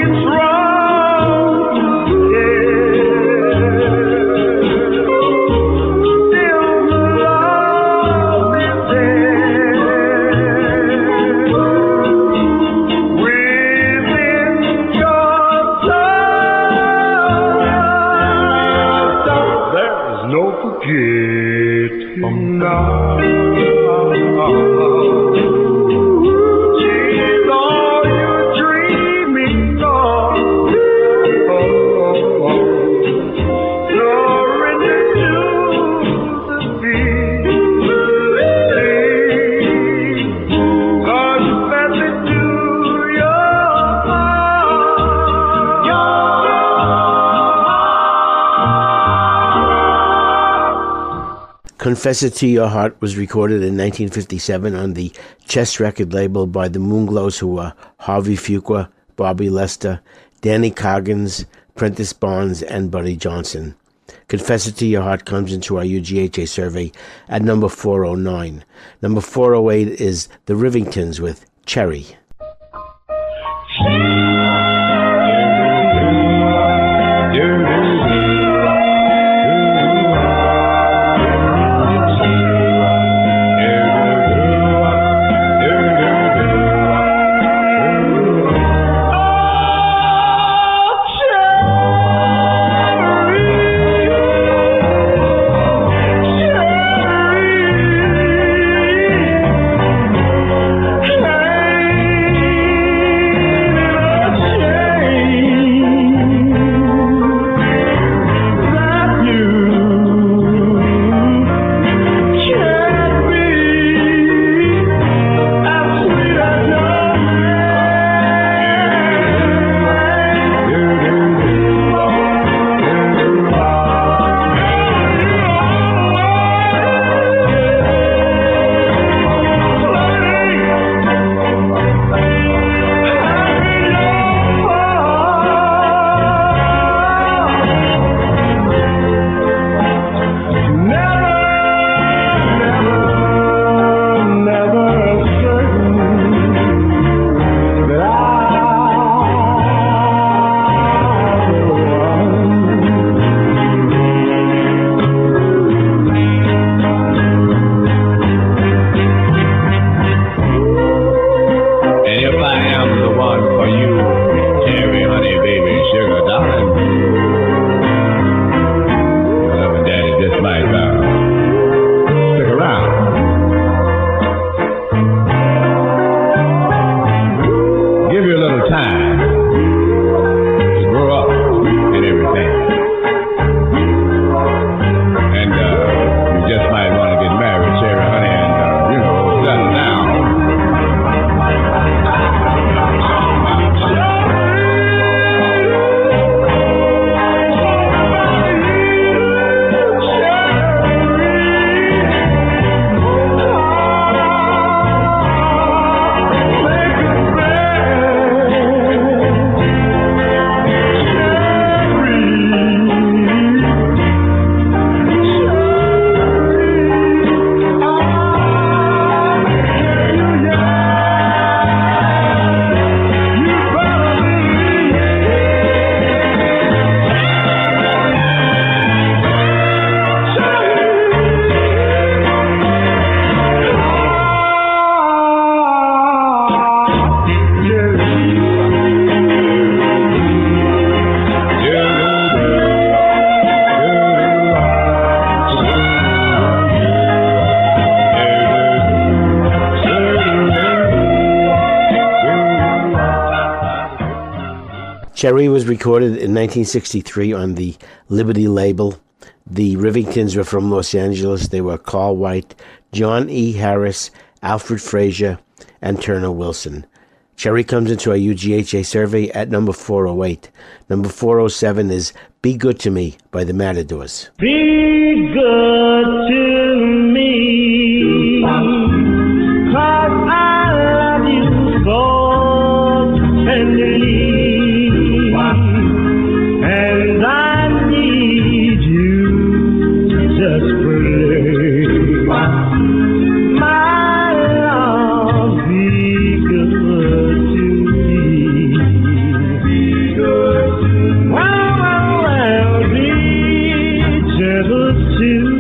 Confess It to Your Heart was recorded in 1957 on the Chess record label by the Moonglows, who were Harvey Fuqua, Bobby Lester, Danny Coggins, Prentice Barnes, and Buddy Johnson. Confess It to Your Heart comes into our UGHA survey at number 409. Number 408 is the Rivingtons with Cherry. Cherry was recorded in 1963 on the Liberty label. The Rivingtons were from Los Angeles. They were Carl White, John E. Harris, Alfred Frazier, and Turner Wilson. Cherry comes into our UGHA survey at number 408. Number 407 is Be Good to Me by the Matadors. Be good to me, 'cause I love you so tenderly, and I need you desperately. My love, be good to me. Be good to me. Well, be gentle too.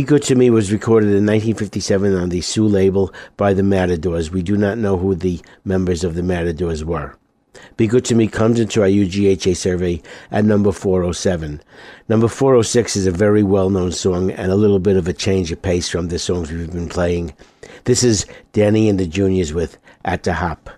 Be Good to Me was recorded in 1957 on the Sue label by the Matadors. We do not know who the members of the Matadors were. Be Good to Me comes into our UGHA survey at number 407. Number 406 is a very well-known song and a little bit of a change of pace from the songs we've been playing. This is Danny and the Juniors with At the Hop.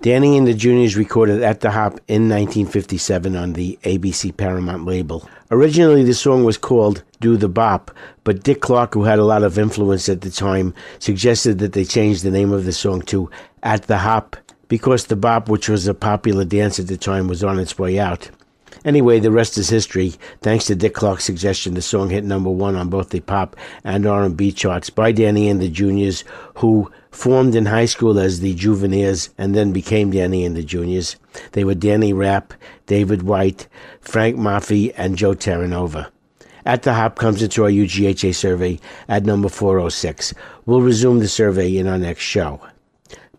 Danny and the Juniors recorded At the Hop in 1957 on the ABC Paramount label. Originally, the song was called Do the Bop, but Dick Clark, who had a lot of influence at the time, suggested that they change the name of the song to At the Hop because the bop, which was a popular dance at the time, was on its way out. Anyway, the rest is history. Thanks to Dick Clark's suggestion, the song hit number 1 on both the pop and R&B charts by Danny and the Juniors, who formed in high school as the Juvenirs and then became Danny and the Juniors. They were Danny Rapp, David White, Frank Maffei, and Joe Terranova. At the Hop comes into our UGHA survey at number 406. We'll resume the survey in our next show.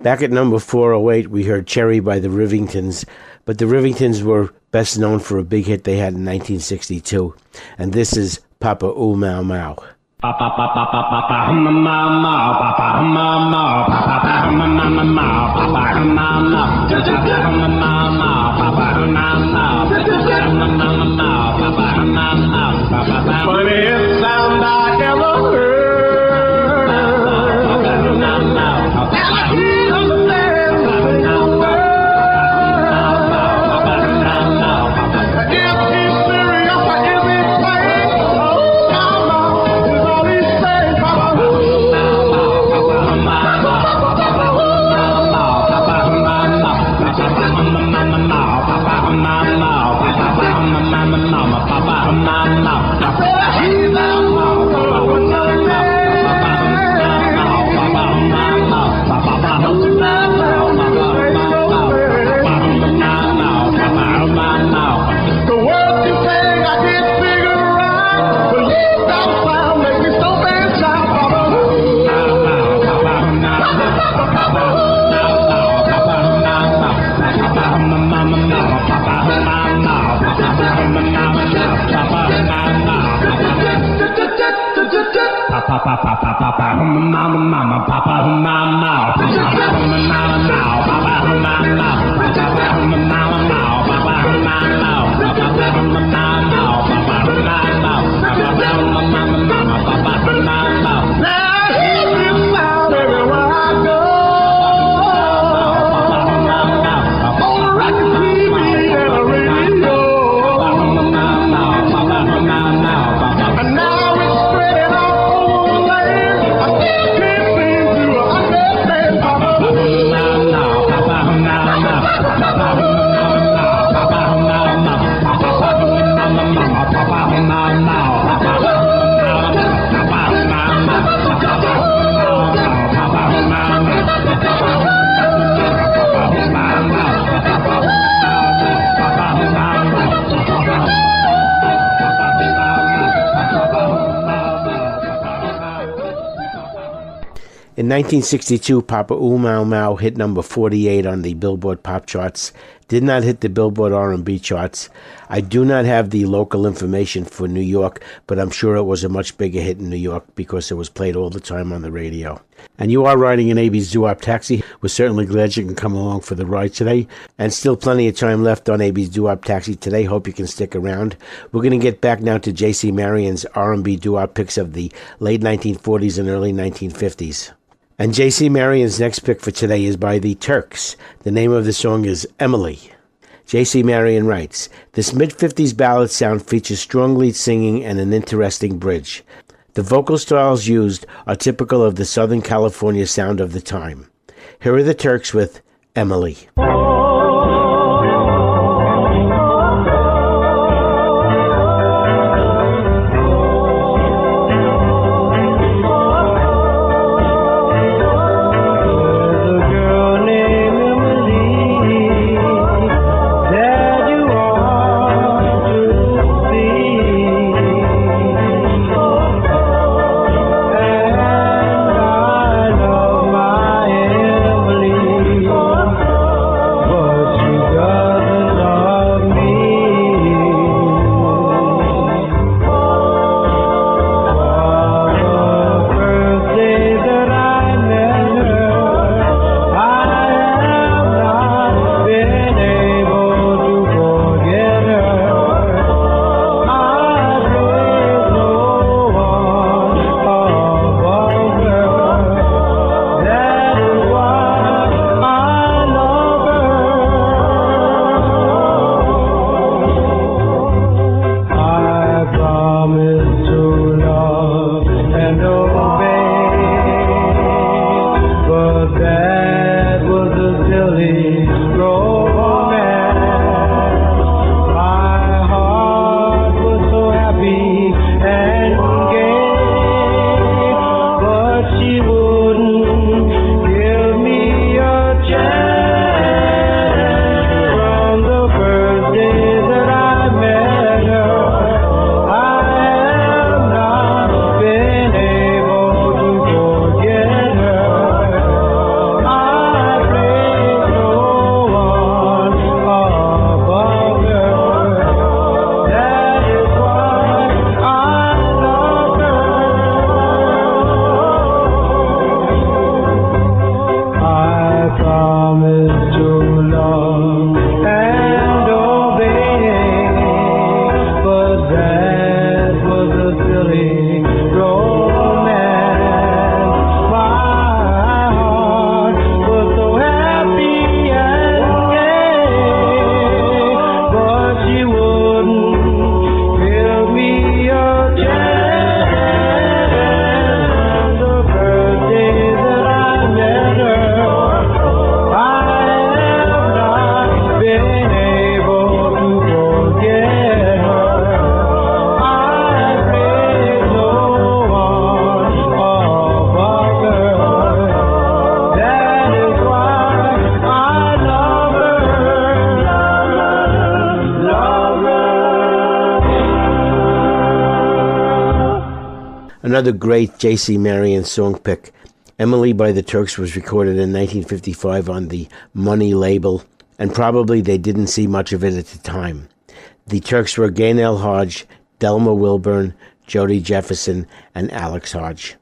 Back at number 408, we heard Cherry by the Rivingtons, but the Rivingtons were best known for a big hit they had in 1962, and this is Papa Ooh Mau Mau. Papa papa papa papa mama mama papa mama papa mama mama papa mama papa mama papa mama papa funniest sound I ever heard. papa, papa, papa, mama, mama, papa, mama, papa, mama, papa, mama, papa, mama, papa, mama, In 1962, Papa Ooh Mau Mau hit number 48 on the Billboard pop charts, did not hit the Billboard R&B charts. I do not have the local information for New York, but I'm sure it was a much bigger hit in New York because it was played all the time on the radio. And you are riding in Abie's DooWop Taxi. We're certainly glad you can come along for the ride today. And still plenty of time left on Abie's DooWop Taxi today. Hope you can stick around. We're going to get back now to J.C. Marion's R&B doo-wop picks of the late 1940s and early 1950s. And J.C. Marion's next pick for today is by the Turks. The name of the song is Emily. J.C. Marion writes, this mid-50s ballad sound features strong lead singing and an interesting bridge. The vocal styles used are typical of the Southern California sound of the time. Here are the Turks with Emily. Another great J.C. Marion song pick. Emily by the Turks was recorded in 1955 on the Money label, and probably they didn't see much of it at the time. The Turks were Gaynell Hodge, Delma Wilburn, Jody Jefferson, and Alex Hodge.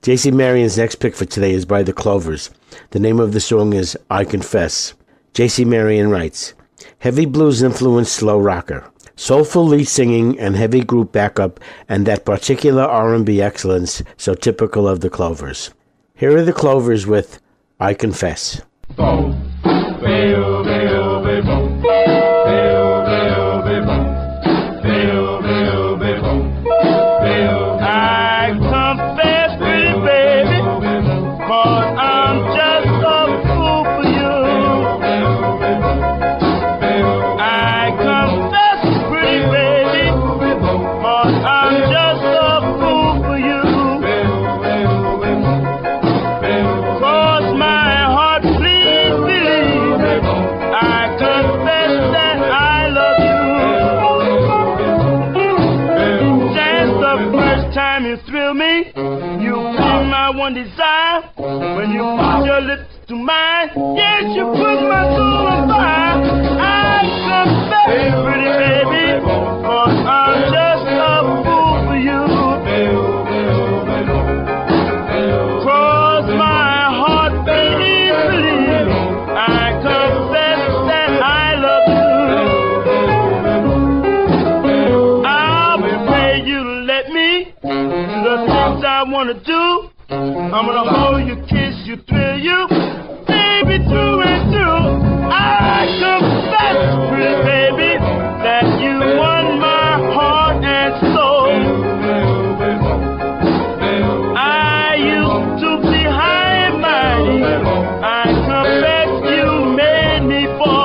J.C. Marion's next pick for today is by the Clovers. The name of the song is I Confess. J.C. Marion writes, heavy blues-influenced slow rocker, soulful lead singing and heavy group backup, and that particular R&B excellence so typical of the Clovers. Here are the Clovers with I Confess. One desire when you put your lips to mine. Yes, you put my soul on fire. I confess, pretty baby, 'cause I'm just a fool for you. 'Cause my heart believes, I confess that I love you. I'll pay you to let me do the things I want to do. I'm gonna hold you, kiss you, thrill you, baby, through and through. I confess, pretty baby, that you won my heart and soul. I used to be high and mighty. I confess you made me fall.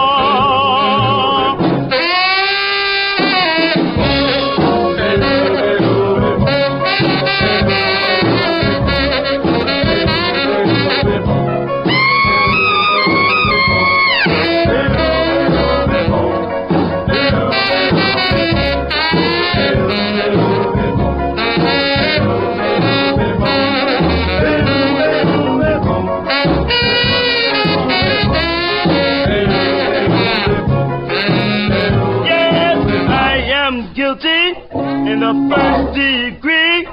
In the first degree,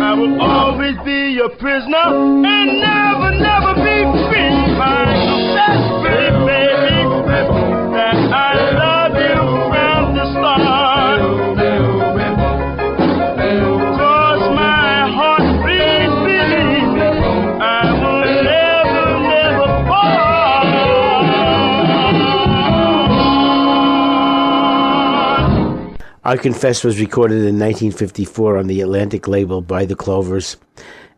I will always be your prisoner and never, never be free. I confess, pretty baby, that I love you from the start. 'Cause my heart really believes I will never, never fall. I Confess was recorded in 1954 on the Atlantic label by the Clovers,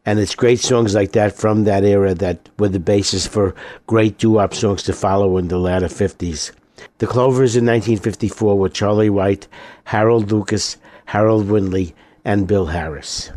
and it's great songs like that from that era that were the basis for great doo-wop songs to follow in the latter 50s. The Clovers in 1954 were Charlie White, Harold Lucas, Harold Windley, and Bill Harris.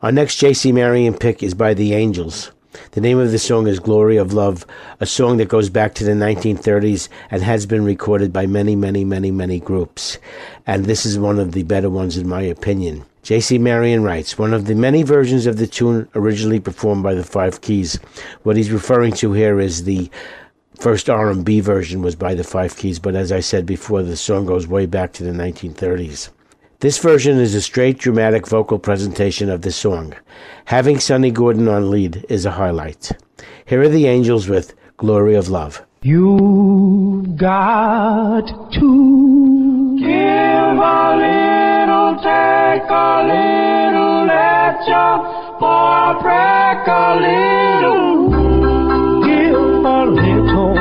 Our next J.C. Marion pick is by the Angels. The name of the song is Glory of Love, a song that goes back to the 1930s and has been recorded by many, many, many, many groups. And this is one of the better ones in my opinion. J.C. Marion writes, one of the many versions of the tune originally performed by the Five Keys. What he's referring to here is the first R&B version was by the Five Keys, but as I said before, the song goes way back to the 1930s. This version is a straight, dramatic vocal presentation of the song. Having Sonny Gordon on lead is a highlight. Here are the Angels with Glory of Love. You've got to give a little, take a little, let your boy break a little. Give a little,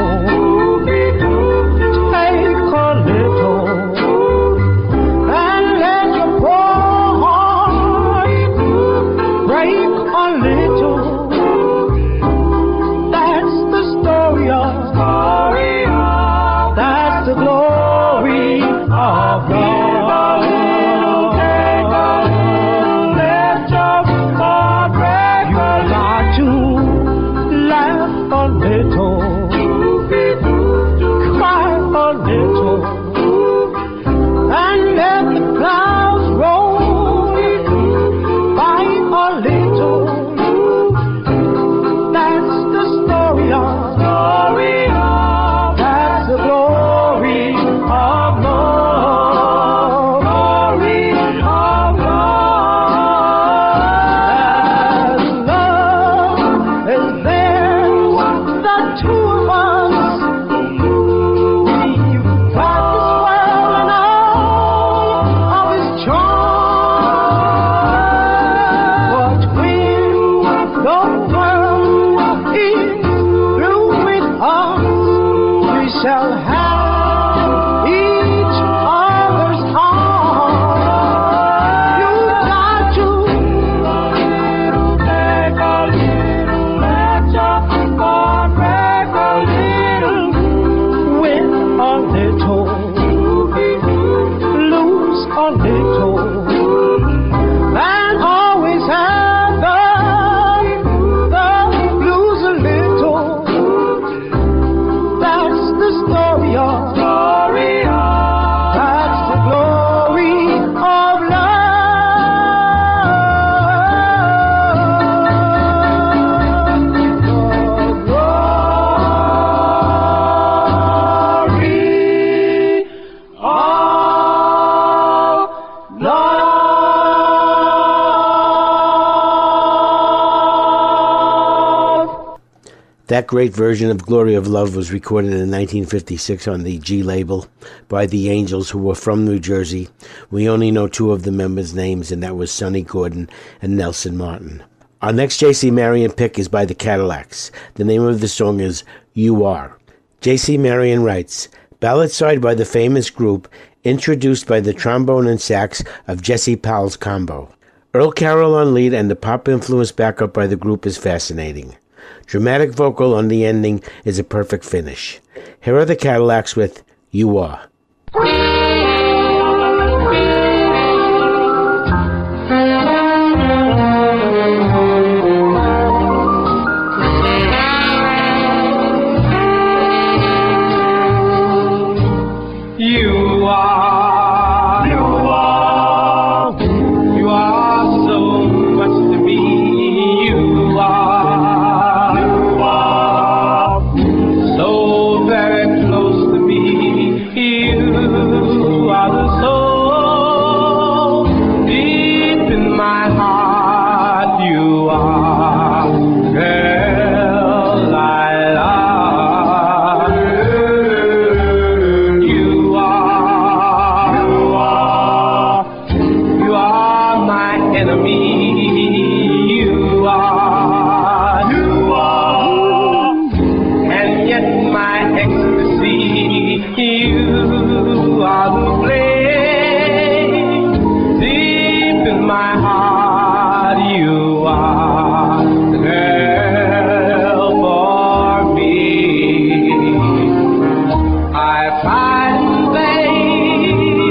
take a little. That's the glory of God. Let your heart break. You got to shall have each other's arms. You got to take a little, let your God break a little, win a little, lose a little, and always have the blues a little. That's the story of that's the glory of That great version of Glory of Love was recorded in 1956 on the G label by the Angels, who were from New Jersey. We only know two of the members' names, and that was Sonny Gordon and Nelson Martin. Our next J.C. Marion pick is by the Cadillacs. The name of the song is You Are. J.C. Marion writes, ballad side by the famous group, introduced by the trombone and sax of Jesse Powell's combo. Earl Carroll on lead and the pop-influenced backup by the group is fascinating. Dramatic vocal on the ending is a perfect finish. Here are the Cadillacs with You Are. You are, you are, you are so much to me. You are, so very close to me. You are the soul deep in my heart. You are, girl, I love you. You are my enemy. You are, and yet my ecstasy. You are the flame deep in my heart. You are the girl for me. I find faith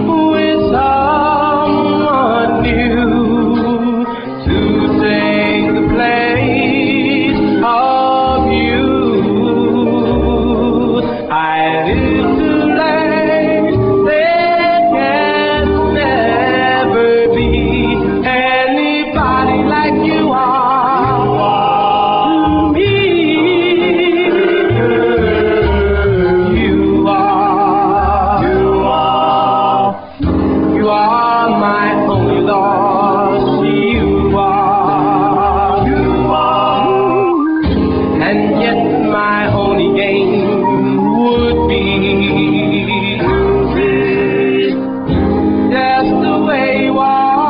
with someone new to take the place of you. I live to learn there can never be anybody like you are to me. You are my only loss. You are, and yet my only gain would be just the way you are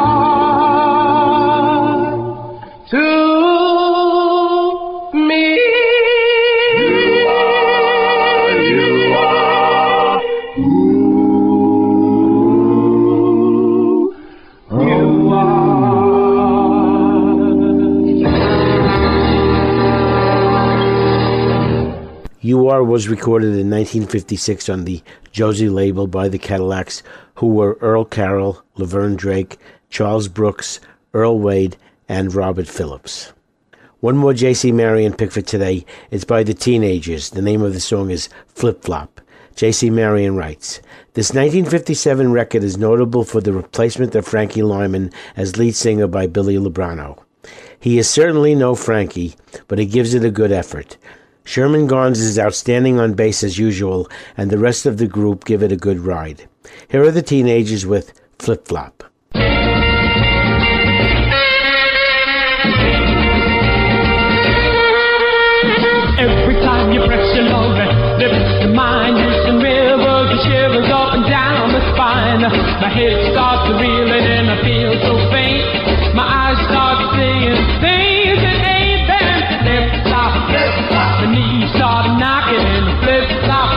to me. You Are was recorded in 1956 on the Josie label by the Cadillacs, who were Earl Carroll, Laverne Drake, Charles Brooks, Earl Wade, and Robert Phillips. One more J.C. Marion pick for today is by the Teenagers. The name of the song is Flip Flop. J.C. Marion writes, this 1957 record is notable for the replacement of Frankie Lyman as lead singer by Billy Librano. He is certainly no Frankie, but he gives it a good effort. Sherman Garnes is outstanding on bass as usual, and the rest of the group give it a good ride. Here are the Teenagers with Flip Flop. Every time you press your lonely lips to mine, you send rivers and shivers up and down the spine. My head starts to reeling and I feel so faint. My eyes start seeing things that ain't there. Flip flop, flip flop. The knees start knocking and flip flop,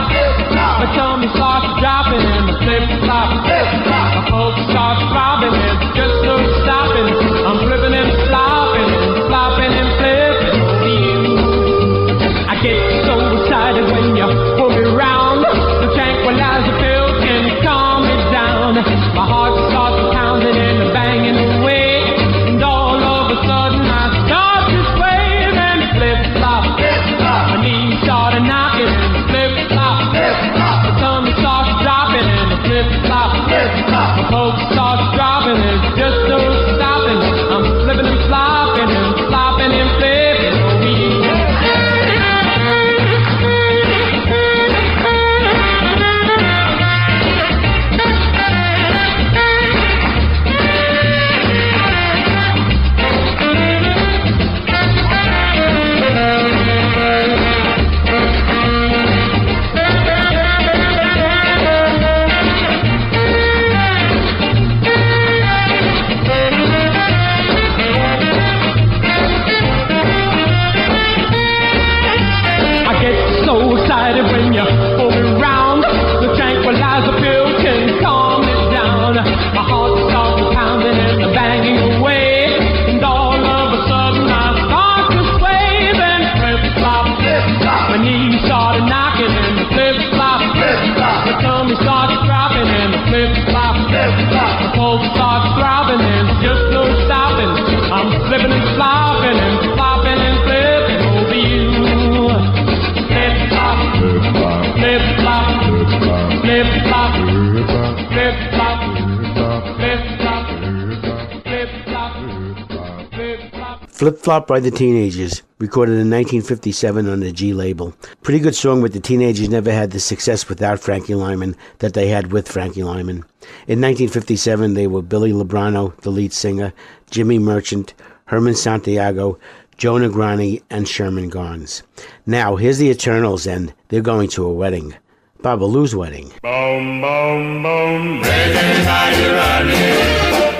Flip Flop by the Teenagers, recorded in 1957 on the G label. Pretty good song, but the Teenagers never had the success without Frankie Lyman that they had with Frankie Lyman. In 1957, they were Billy Lebrano, the lead singer, Jimmy Merchant, Herman Santiago, Joe Negrani, and Sherman Garnes. Now, here's the Eternals, and they're going to a wedding. Babalu's wedding. Boom, boom, boom. There's everybody running.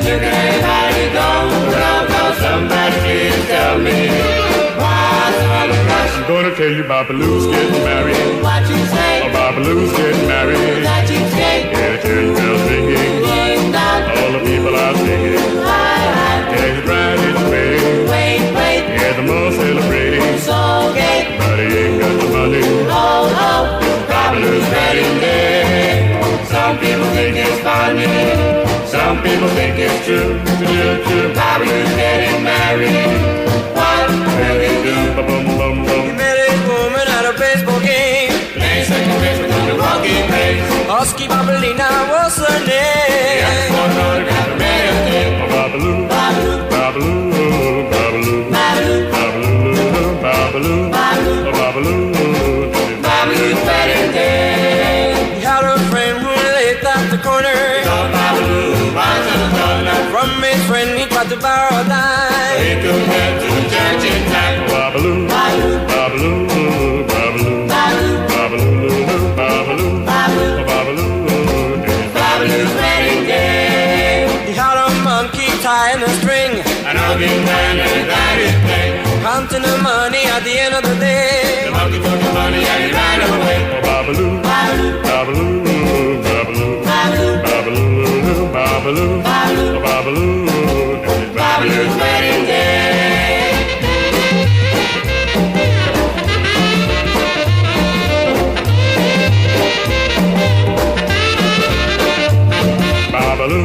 Look at everybody go. Somebody please tell me what's all the rush. I'm gonna tell you Babalu's getting married. What you say? Oh, Babalu's getting married. That you say? Yeah, tell you bells ringing. All the people are singing. Yeah, the bride is waiting. Wait. Yeah, the more celebrating. So gay. But he ain't got the money. Oh. Babalu's wedding day. Some people think it's funny. Some people think it's true. Babalu's getting married. What will he do? Boom. He met a woman at a baseball game. Playing second base with the walking pace. Husky Babalina was her name. Yeah, going on to make a thing. Babalu. Babalu's wedding day. He had a friend who lived at the corner. From his friend he tried to borrow a dime. He could get to the church in time. Babalu. Babalu's wedding day. He had a monkey tying a string. An organ man and that is thing. Counting the money at the end of the day. The monkey took the money and he ran away. Babalu. Babalu's wedding day. Babalu.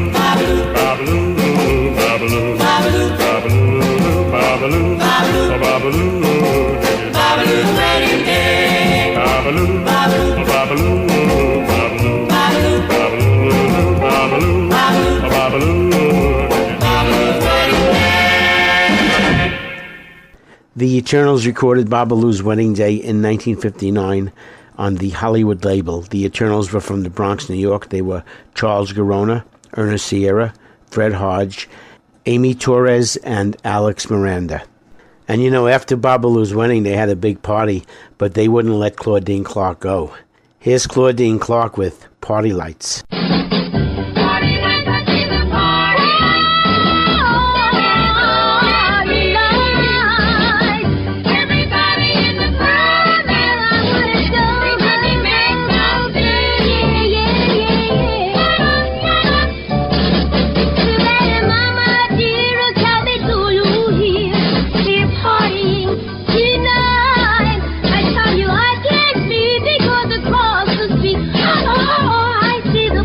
Babalu's wedding day. The Eternals recorded Babalu's Wedding Day in 1959 on the Hollywood label. The Eternals were from the Bronx, New York. They were Charles Garona, Ernest Sierra, Fred Hodge, Amy Torres, and Alex Miranda. And you know, after Babalu's wedding, they had a big party, but they wouldn't let Claudine Clark go. Here's Claudine Clark with Party Lights. I see the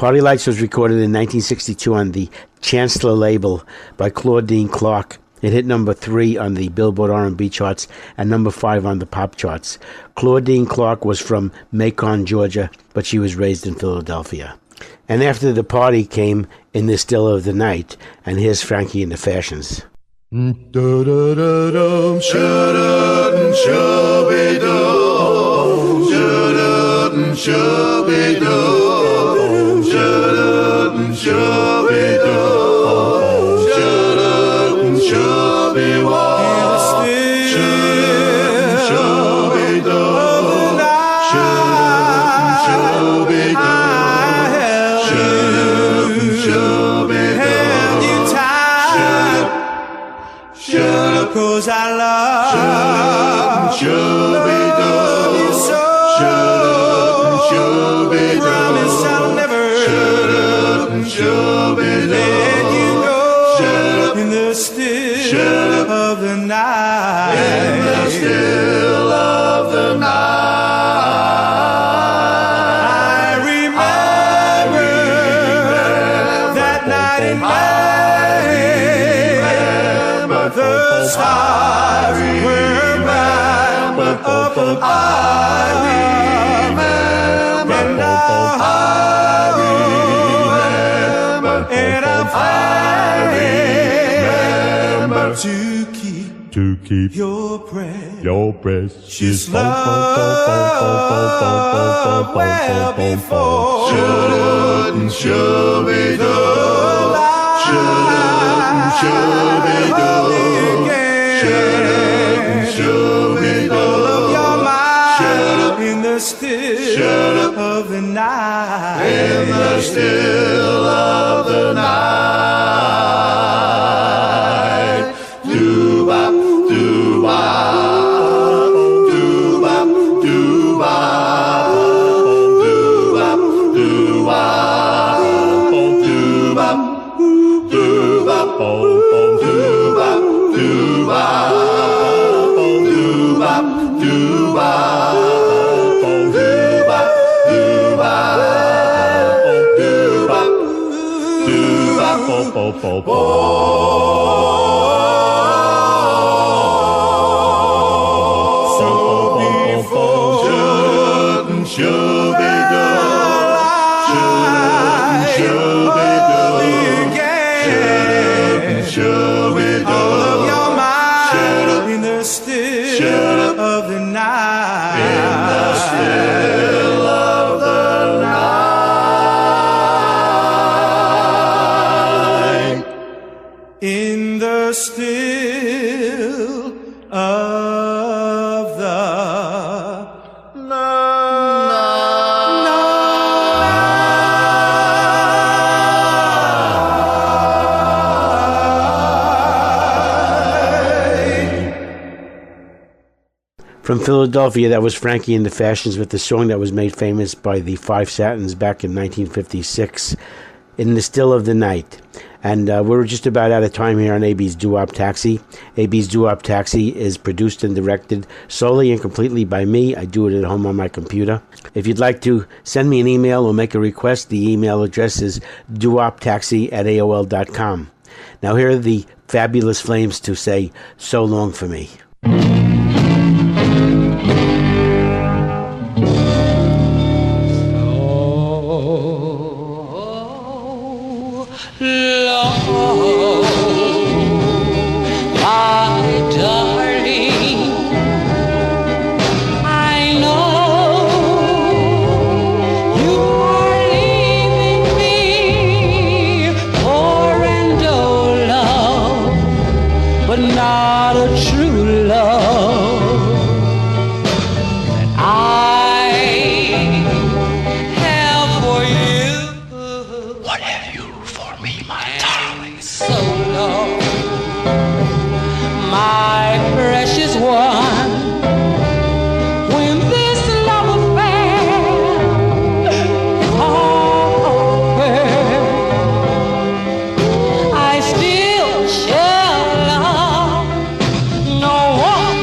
Party Lights was recorded in 1962 on the Chancellor label by Claudine Clark. It hit number 3 on the Billboard R&B charts and number 5 on the pop charts. Claudine Clark was from Macon, Georgia, but she was raised in Philadelphia. And after the party came In the Still of the Night, and here's Frankie and the Fashions. Cause I love you so. Promise I'll never let you go in the still of the night. In the still of the night. I remember that night in May. The stars were bright, but up above I remember, and I remember, and I remember to keep your precious love well before in the still of the night. In the still of the night. Doo-wop, doo-wop, doo-wop, doo-wop, doo-wop, doo-wop, doo-wop, doo-wop, doo-wop, doo-wop, doo-wop, in the still of the night. In the still of the night. In the still of the night. From Philadelphia, that was Frankie and the Fashions with the song that was made famous by the Five Satins back in 1956, In the Still of the Night. And we're just about out of time here on Abie's DooWop Taxi. Abie's DooWop Taxi is produced and directed solely and completely by me. I do it at home on my computer. If you'd like to send me an email or make a request, the email address is doowoptaxi@aol.com. Now here are the Fabulous Flames to say so long for me. Not a true love that I have for you. What have you for me, my darling? So long, my precious one. When this love affair is all over, I still shall love. No one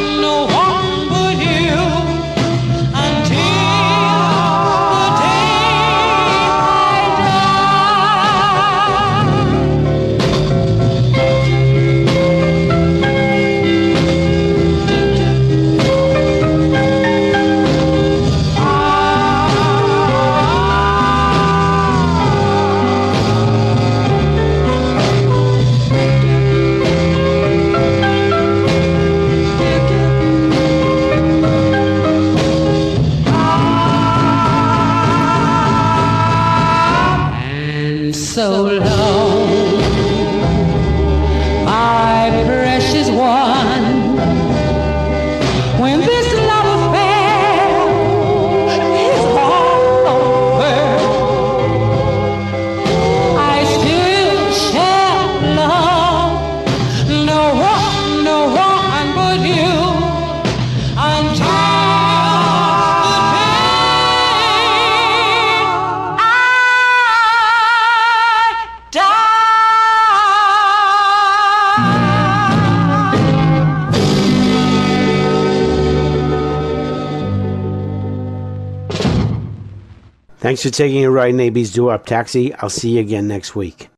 Thanks for taking a ride in Abie's DooWop Taxi. I'll see you again next week.